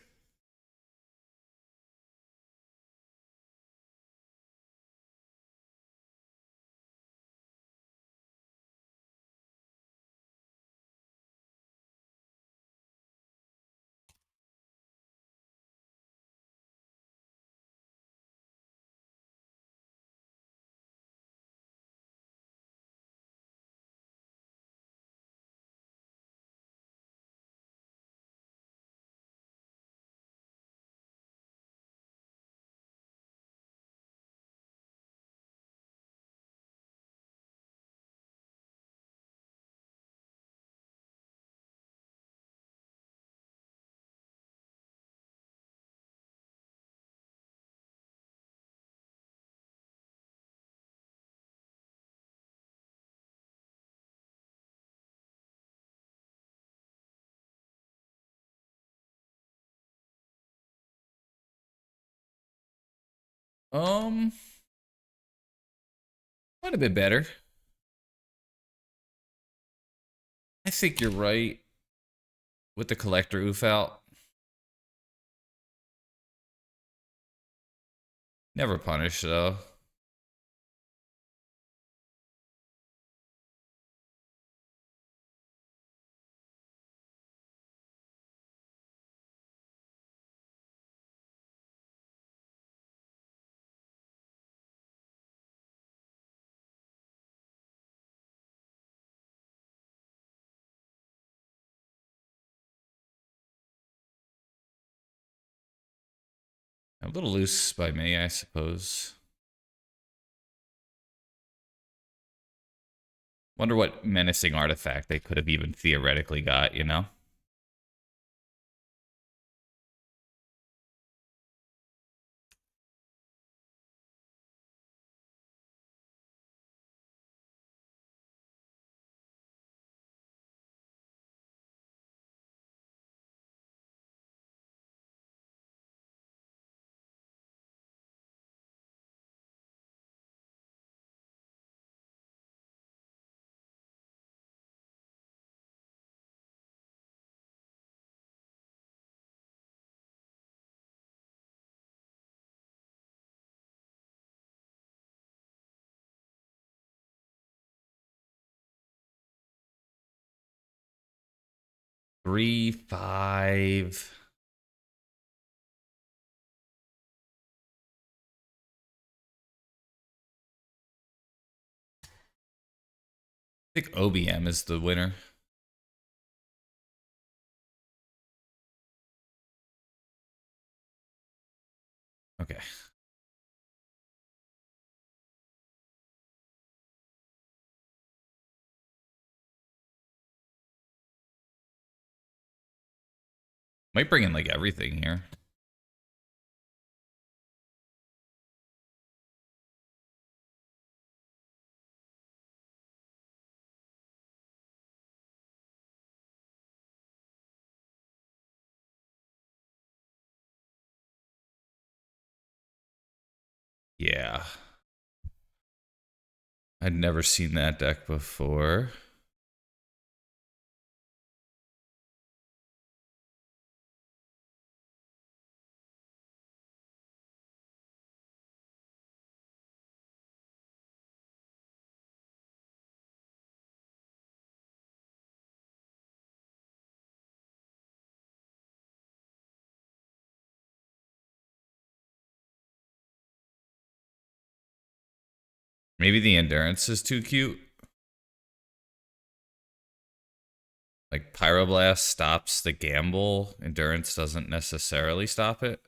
[SPEAKER 1] Um, Quite a bit better. I think you're right with the collector oof out. Never punish though. A little loose by me, I suppose. Wonder what menacing artifact they could have even theoretically got, you know? Three, five. I think OBM is the winner. Okay. Might bring in like everything here. Yeah. I'd never seen that deck before. Maybe the endurance is too cute. Like Pyroblast stops the gamble, endurance doesn't necessarily stop it.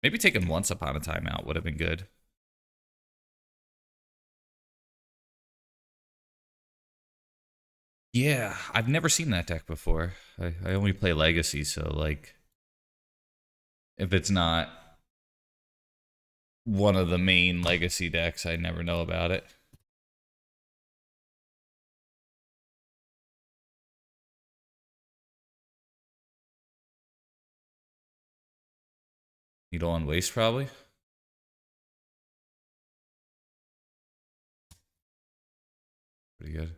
[SPEAKER 1] Maybe taking Once Upon a Time out would have been good. Yeah, I've never seen that deck before. I only play Legacy, so like if it's not one of the main Legacy decks, I never know about it. Needle on Waste, probably. Pretty good.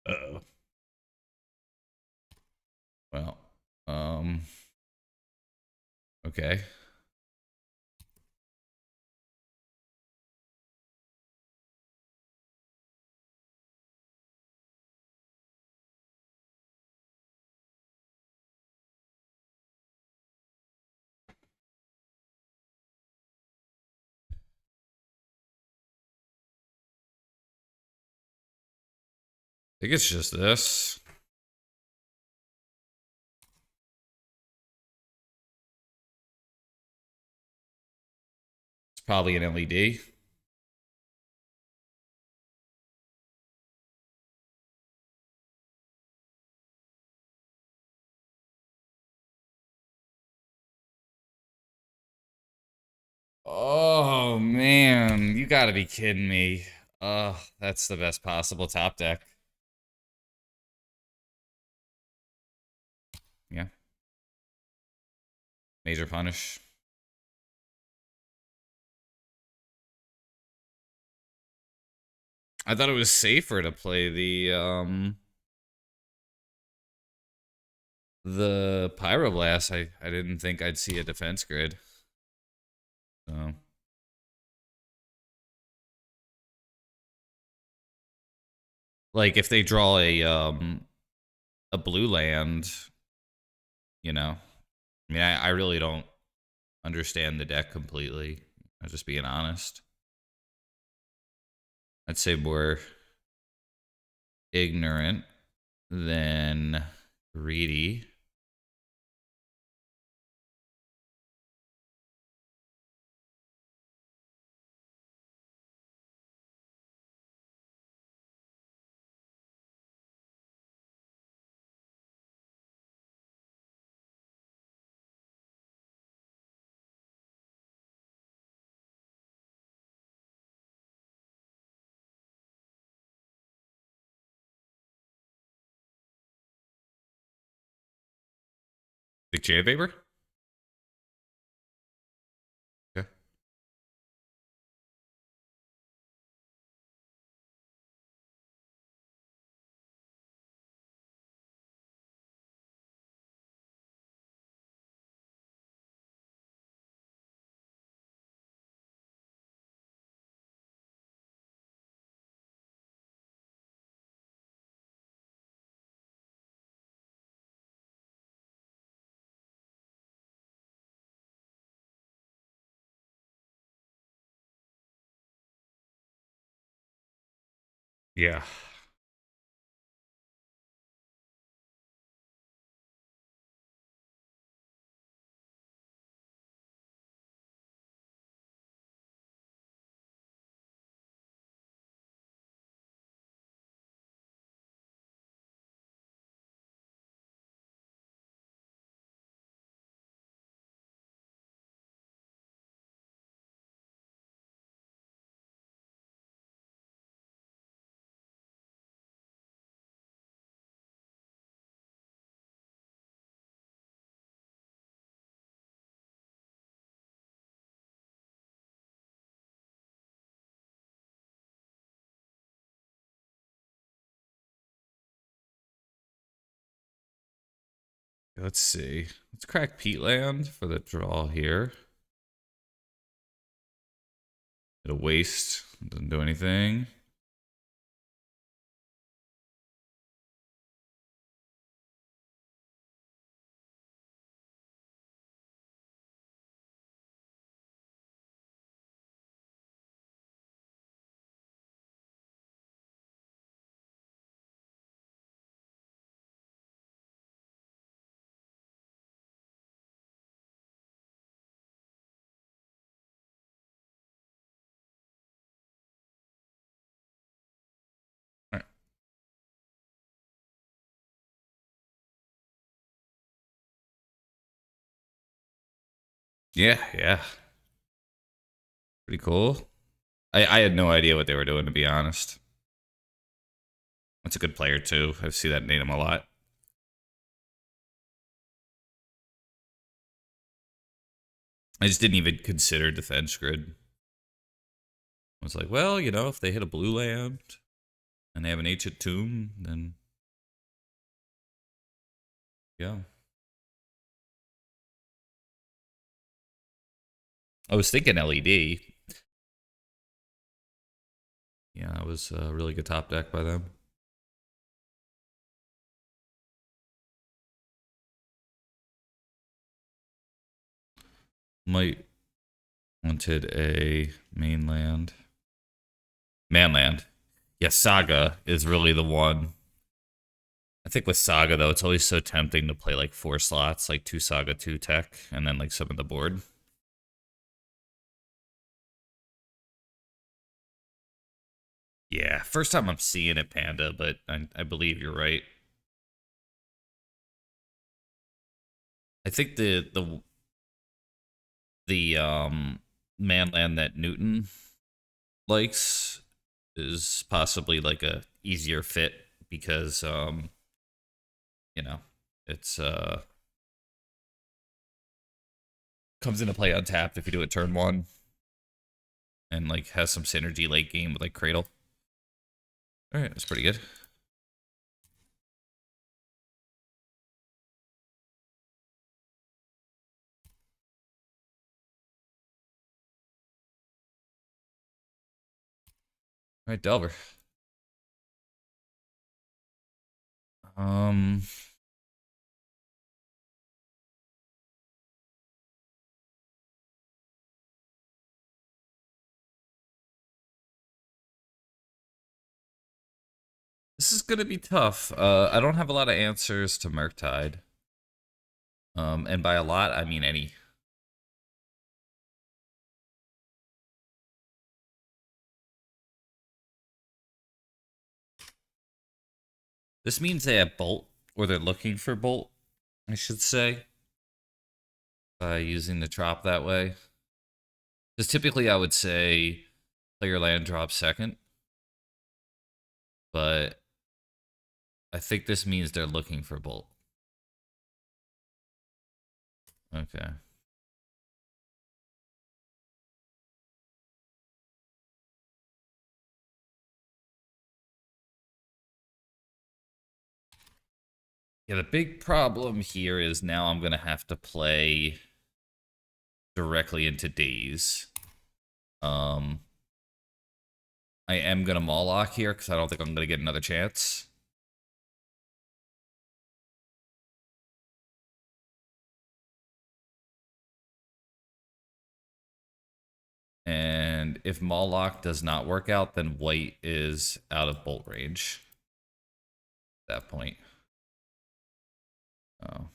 [SPEAKER 1] Uh-oh. Well, okay. I think it's just this. It's probably an LED. Oh man, you gotta be kidding me. Oh, that's the best possible top deck. Yeah. Major punish. I thought it was safer to play the Pyroblast. I didn't think I'd see a defense grid. So like if they draw a blue land, you know. I mean I really don't understand the deck completely. I'm just being honest. I'd say more ignorant than greedy. Big J Vapor? Okay. Yeah. Let's see. Let's crack Peatland for the draw here. It'll waste. Doesn't do anything. All right. Yeah, yeah. Pretty cool. I had no idea what they were doing, to be honest. That's a good player, too. I see that name a lot. I just didn't even consider defense grid. I was like, well, you know, if they hit a blue land and they have an ancient tomb, then yeah. I was thinking LED. Yeah, that was a really good top deck by them. Might wanted a mainland. Manland. Yeah, Saga is really the one. I think with Saga, though, it's always so tempting to play like 4 slots, like 2 Saga, 2 tech, and then like some of the board. Yeah, first time I'm seeing it, Panda, but I believe you're right. I think the manland that Newton likes is possibly like a easier fit because you know, it's comes into play untapped if you do it turn 1 and like has some synergy late game with like Cradle. All right, that's pretty good. All right, Delver. Um, this is gonna be tough. I don't have a lot of answers to Murktide. And by a lot, I mean any. This means they have Bolt, or they're looking for Bolt, I should say, by using the drop that way. Because typically I would say play your land drop second, but I think this means they're looking for Bolt. Okay. Yeah, the big problem here is now I'm going to have to play directly into Daze. I am going to Moloch here because I don't think I'm going to get another chance. And if Moloch does not work out, then white is out of bolt range at that point. Oh.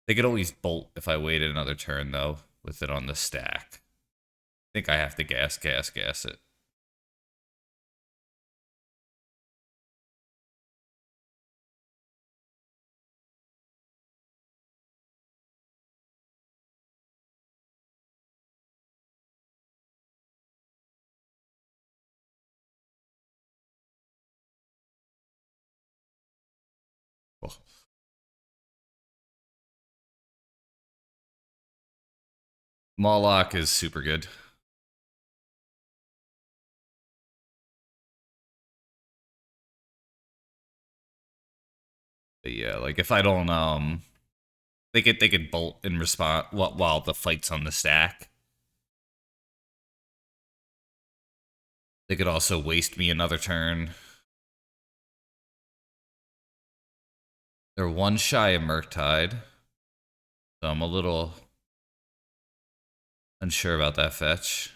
[SPEAKER 1] They could always bolt if I waited another turn, though, with it on the stack. I think I have to gas it. Oh. Moloch is super good. But yeah, like if I don't they could bolt in response while the fight's on the stack. They could also waste me another turn. They're one shy of Murktide. So I'm a little unsure about that fetch.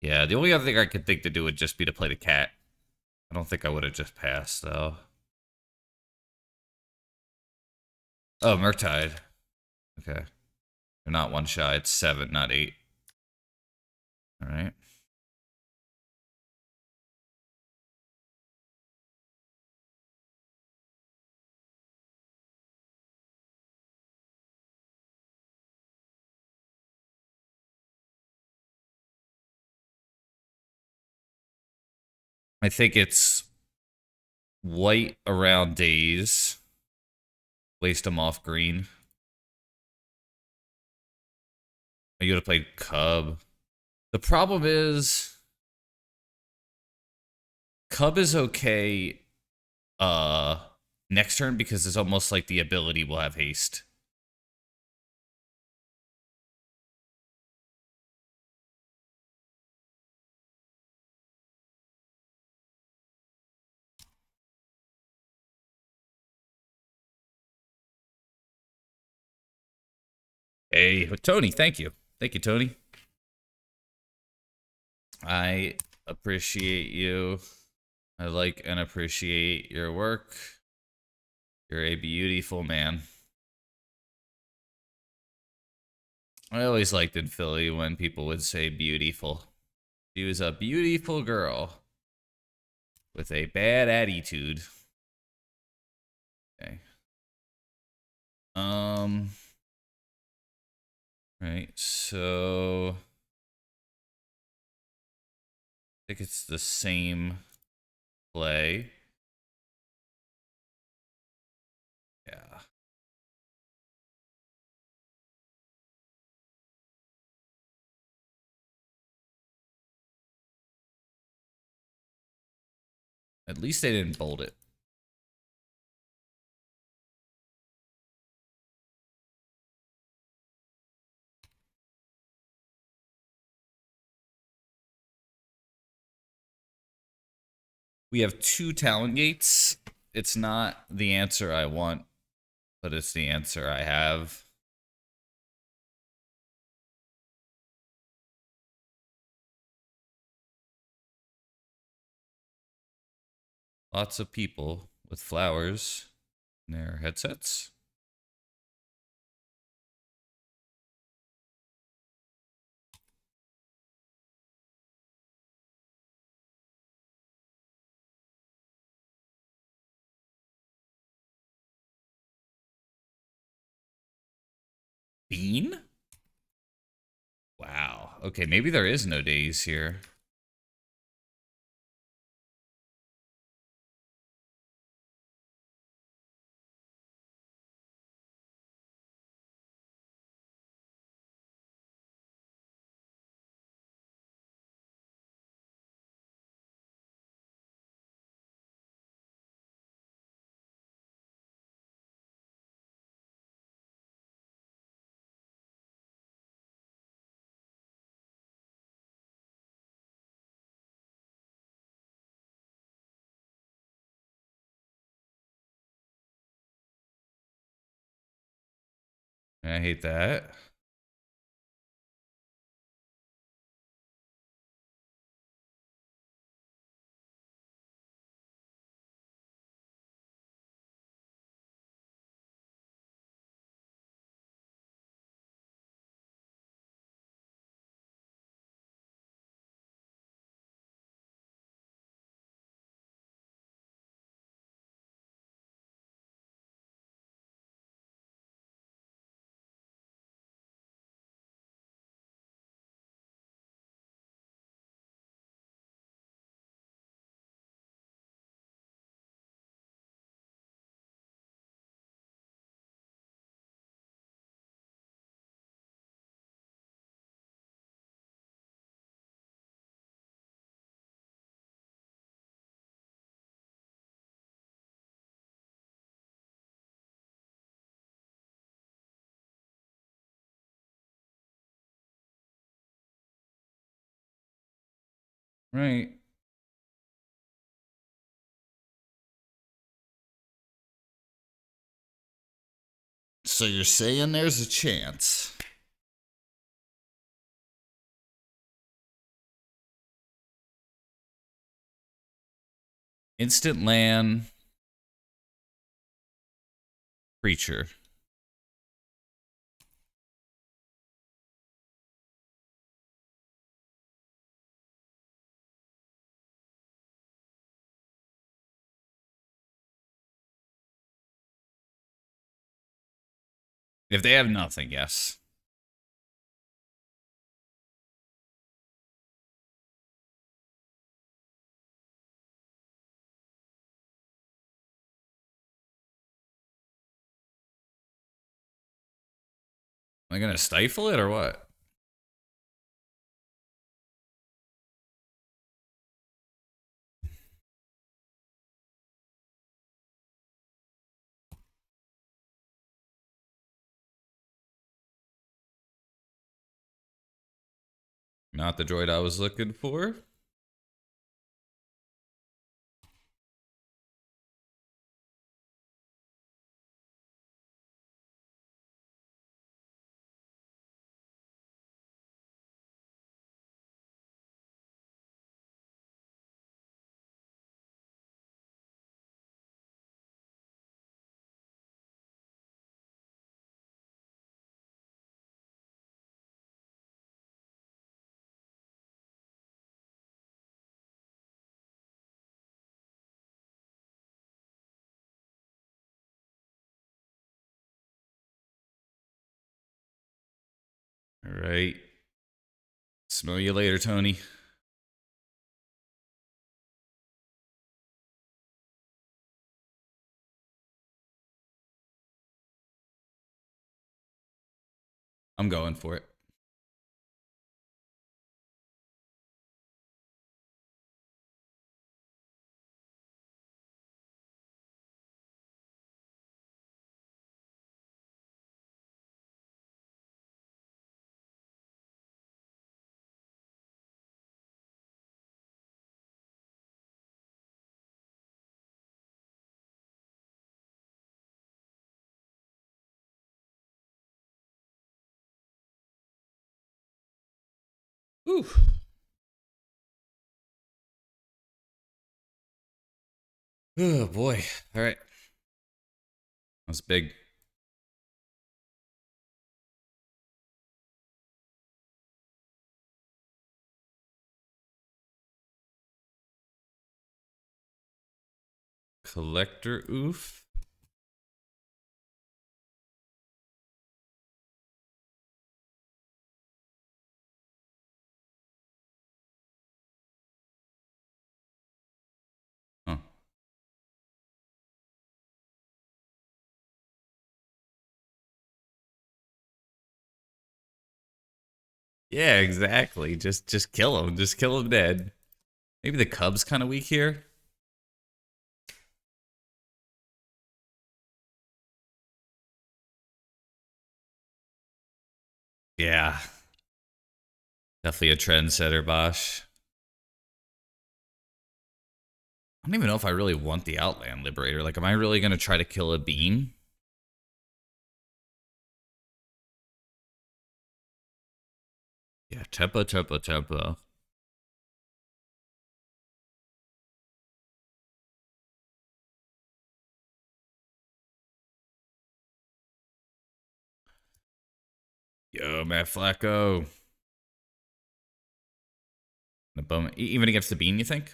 [SPEAKER 1] Yeah, the only other thing I could think to do would just be to play the cat. I don't think I would have just passed, though. Oh, Murktide. Okay. They're not one shy. It's 7, not 8. All right. I think it's white around days. Waste them off green. You would have played Cub. The problem is Cub is okay next turn because it's almost like the ability will have haste. Hey, Tony, thank you. Thank you, Tony. I appreciate you. I like and appreciate your work. You're a beautiful man. I always liked in Philly when people would say beautiful. She was a beautiful girl with a bad attitude. Okay. Right, so I think it's the same play. Yeah. At least they didn't bold it. We have 2 talent gates. It's not the answer I want, but it's the answer I have. Lots of people with flowers in their headsets. Bean? Wow. Okay, maybe there is no days here. I hate that. Right. So you're saying there's a chance. Instant land creature. If they have nothing, yes. Am I gonna stifle it or what? Not the droid I was looking for. All right. Smell you later, Tony. I'm going for it. Ooh. Oh boy. All right. That's big. Collector oof. Huh. Yeah, exactly. Just kill him. Just kill him dead. Maybe the Cub's kind of weak here. Yeah. Definitely a trendsetter, Bosch. I don't even know if I really want the Outland Liberator. Like, am I really going to try to kill a bean? Yeah, tempo, tempo, tempo. Yo, Matt Flacco. The bum, even against the bean, you think?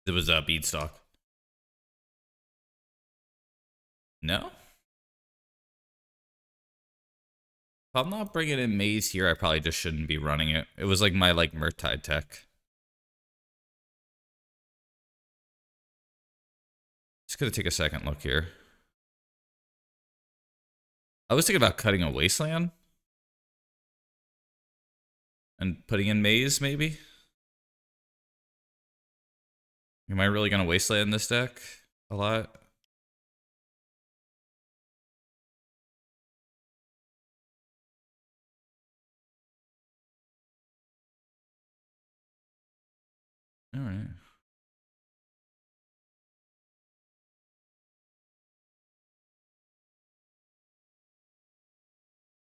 [SPEAKER 1] It was a beanstalk. No? If I'm not bringing in Maze here, I probably just shouldn't be running it. It was like my Murktide tech. Just gonna take a second look here. I was thinking about cutting a Wasteland and putting in Maze, maybe. Am I really gonna Wasteland this deck a lot? All right.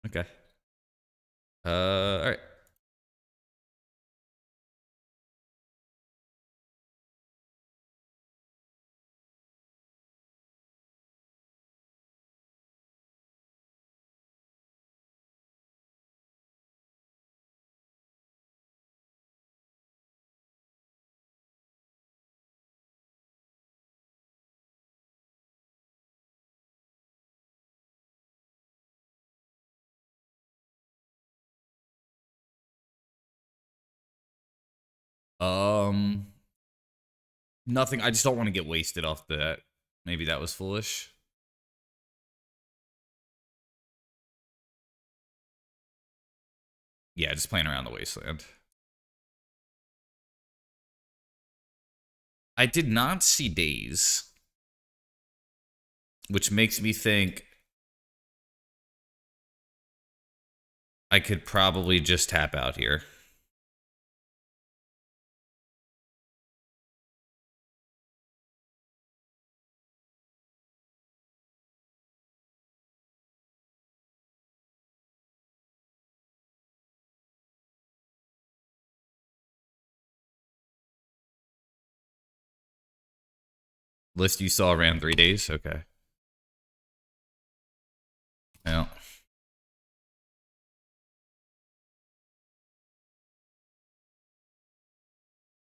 [SPEAKER 1] Okay. All right. Um, Nothing. I just don't want to get wasted off that. Maybe that was foolish. Yeah, just playing around the wasteland. I did not see days, which makes me think I could probably just tap out here. List you saw ran 3 days. Okay. Yeah.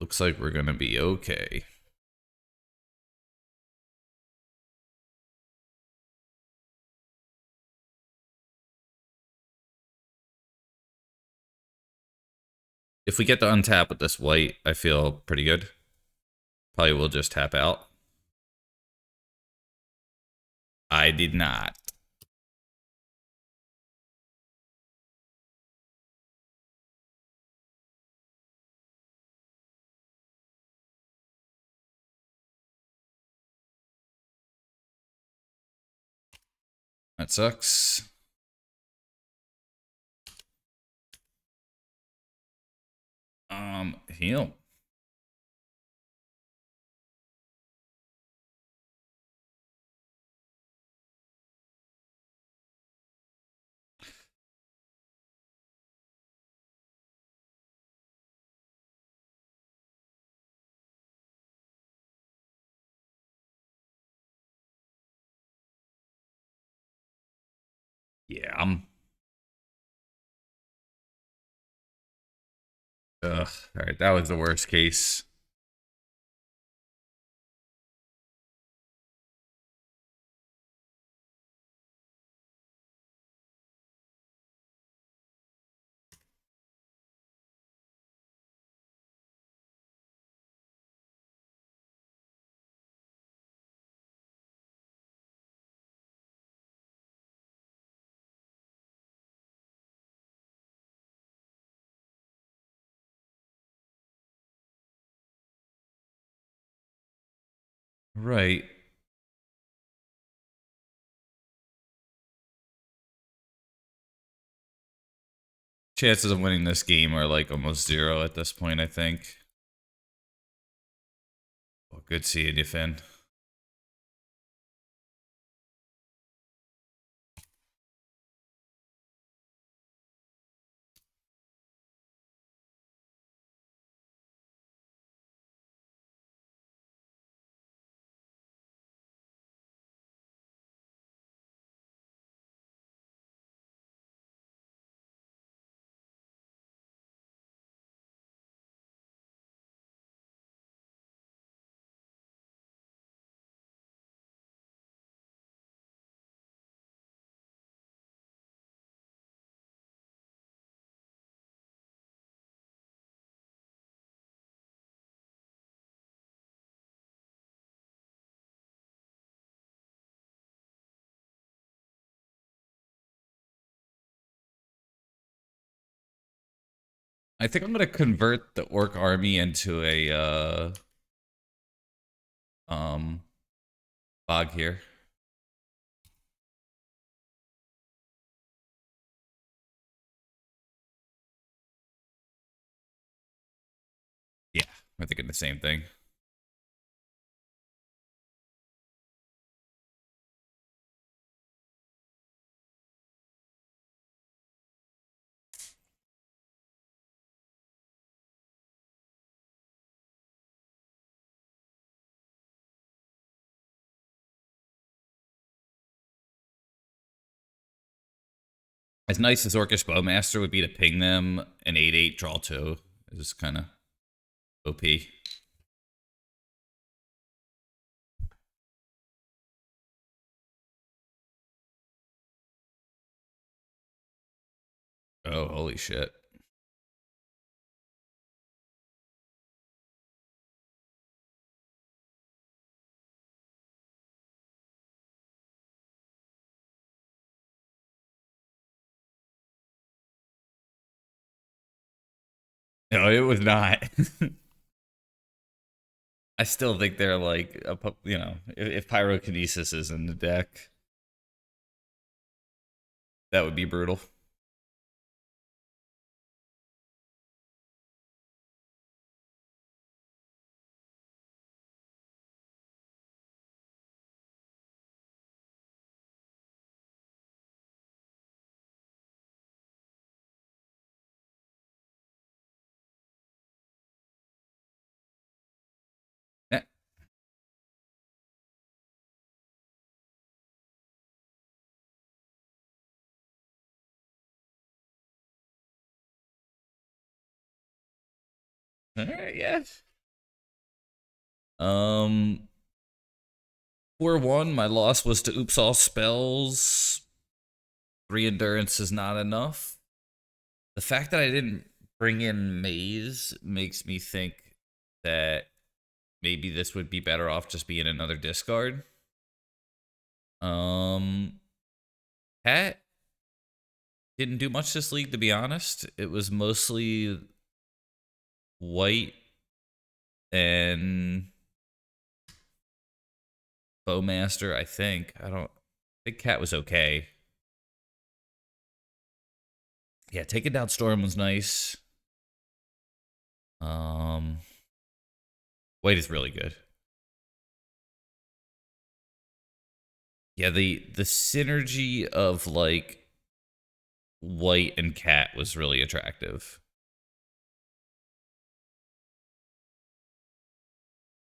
[SPEAKER 1] Looks like we're gonna be okay. If we get to untap with this white, I feel pretty good. Probably will just tap out. I did not. That sucks. Heal. Yeah, ugh. All right, that was the worst case. Right. Chances of winning this game are like almost zero at this point, I think. Well, good seeing you, Finn. I think I'm gonna convert the orc army into a um bog here. Yeah. We're thinking the same thing. As nice as Orcish Bowmaster would be to ping them, an 8/8 draw 2 is kind of OP. Oh, holy shit. No, it was not. I still think they're like, if Pyrokinesis is in the deck, that would be brutal. Eh, all right, yes. Um, 4-1. My loss was to Oops All Spells. 3 endurance is not enough. The fact that I didn't bring in Maze makes me think that maybe this would be better off just being another discard. Cat didn't do much this league, to be honest. It was mostly white and Bowmaster, I think. I think Cat was okay. Yeah, taking down Storm was nice. White is really good. Yeah, the synergy of like White and Cat was really attractive.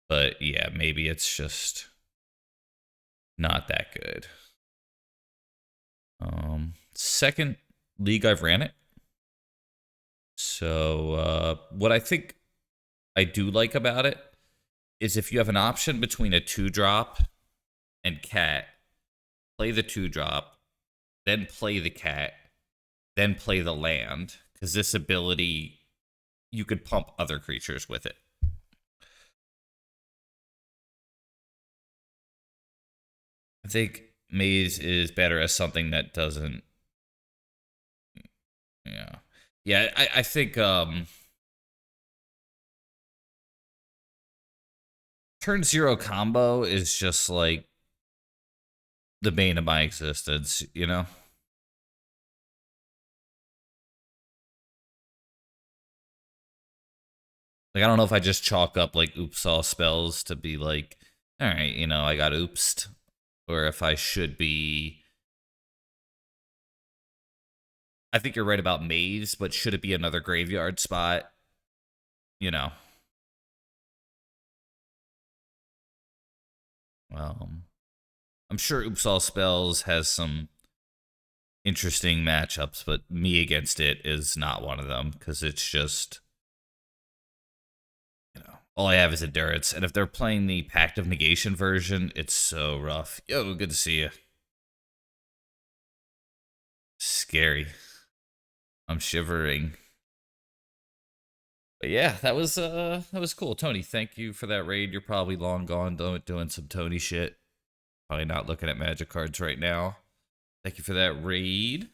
[SPEAKER 1] But yeah, maybe it's just not that good. Second league I've ran it. So what I think I do like about it is if you have an option between a 2-drop and Cat, play the 2-drop, then play the Cat, then play the land, because this ability, you could pump other creatures with it. I think Maze is better as something that doesn't. Yeah. Yeah, I think turn 0 combo is just like the bane of my existence, you know? Like, I don't know if I just chalk up like oops all spells to be like, all right, I got oopsed. Or if I should be. I think you're right about Maze, but should it be another graveyard spot? You know. I'm sure oops all spells has some interesting matchups, but me against it is not one of them because it's just. All I have is endurance. And if they're playing the Pact of Negation version, it's so rough. Yo, good to see you. Scary. I'm shivering. But yeah, that was cool. Tony, thank you for that raid. You're probably long gone doing some Tony shit. Probably not looking at magic cards right now. Thank you for that raid.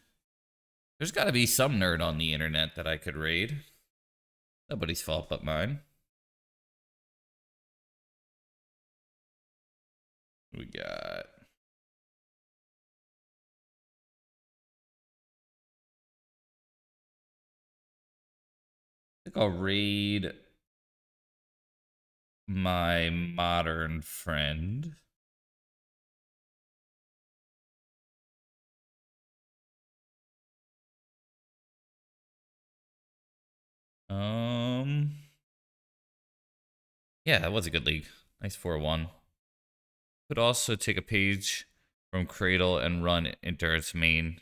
[SPEAKER 1] There's got to be some nerd on the internet that I could raid. Nobody's fault but mine. We got. I think I'll raid my modern friend. Um, yeah, that was a good league. Nice 4-1. Could also take a page from Cradle and run Endurance main.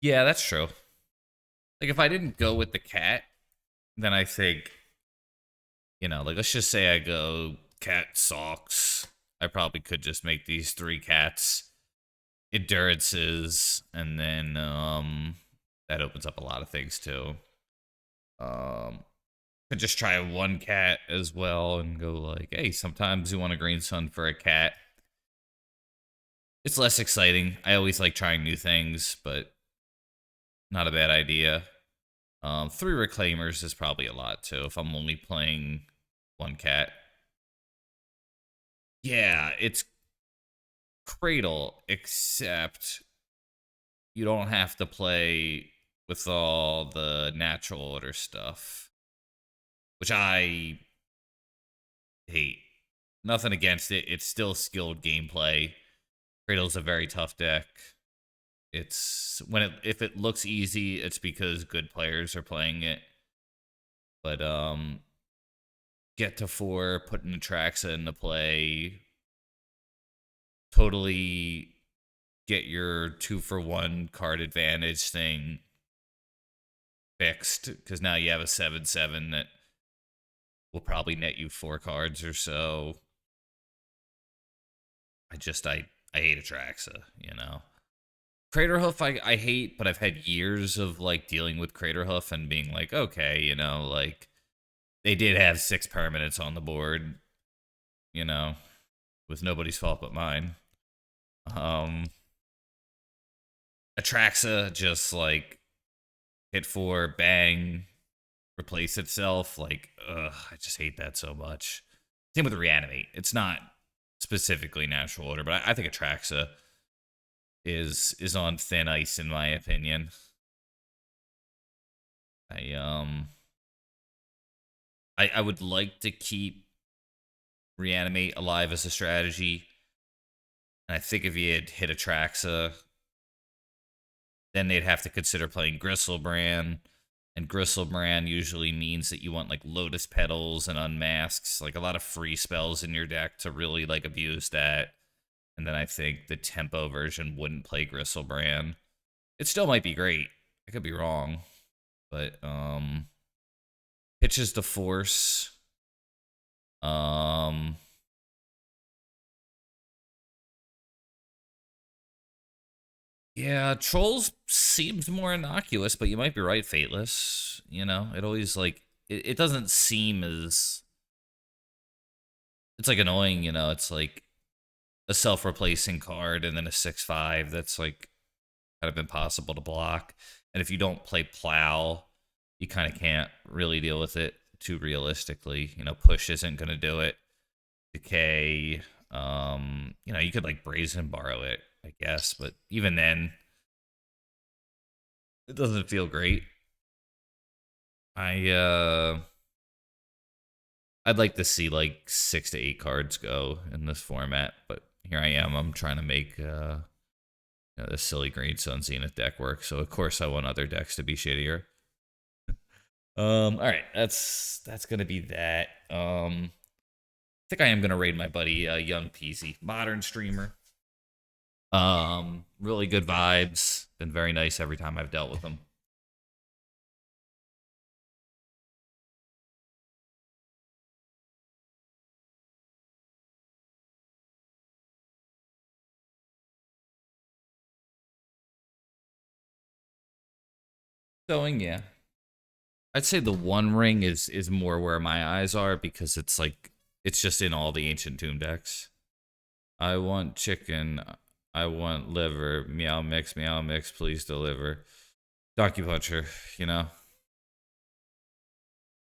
[SPEAKER 1] Yeah, that's true. Like, if I didn't go with the cat, then I think, like, let's just say I go cat socks. I probably could just make these 3 cats endurances, and then that opens up a lot of things too. Could just try 1 cat as well and go like, hey, sometimes you want a green sun for a cat. It's less exciting. I always like trying new things, but not a bad idea. 3 reclaimers is probably a lot too if I'm only playing 1 cat. Yeah, it's Cradle, except you don't have to play with all the natural order stuff, which I hate. Nothing against it. It's still skilled gameplay. Cradle's a very tough deck. It's if it looks easy, it's because good players are playing it. But get to 4, putting Atraxa into play, totally get your 2-for-1 card advantage thing fixed, because now you have a 7/7 that will probably net you 4 cards or so. I hate Atraxa. Craterhoof I hate, but I've had years of like dealing with Craterhoof and being like, okay, like they did have 6 permanents on the board, with nobody's fault but mine. Atraxa just like hit 4, bang, replace itself. Like, I just hate that so much. Same with Reanimate. It's not specifically natural order, but I think Atraxa is on thin ice in my opinion. I would like to keep Reanimate alive as a strategy. And I think if you had hit Atraxa, then they'd have to consider playing Gristlebrand. And Gristlebrand usually means that you want like Lotus Petals and Unmasks, like a lot of free spells in your deck to really like abuse that. And then I think the tempo version wouldn't play Gristlebrand. It still might be great. I could be wrong. But pitches to force. Yeah, Trolls seems more innocuous, but you might be right, Fateless. It always like it doesn't seem as it's like annoying, it's like a self-replacing card and then a 6/5 that's like kind of impossible to block. And if you don't play Plow, you kind of can't really deal with it too realistically. Push isn't gonna do it. Decay, you could like Brazen borrow it, I guess, but even then, it doesn't feel great. I'd like to see like 6 to 8 cards go in this format, but here I am. I'm trying to make this silly Green Sun Zenith deck work, so of course I want other decks to be shittier. All right, that's gonna be that. I think I am gonna raid my buddy Young Peasy, modern streamer. Really good vibes. Been very nice every time I've dealt with him. Going, yeah. I'd say the One Ring is more where my eyes are because it's like it's just in all the Ancient Tomb decks. I want chicken. I want liver. Meow mix, please deliver. Donkey Puncher,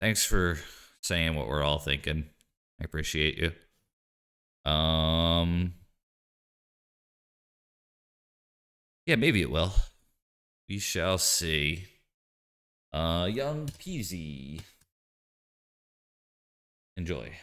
[SPEAKER 1] Thanks for saying what we're all thinking. I appreciate you. Yeah, maybe it will. We shall see. Young Peasy. Enjoy.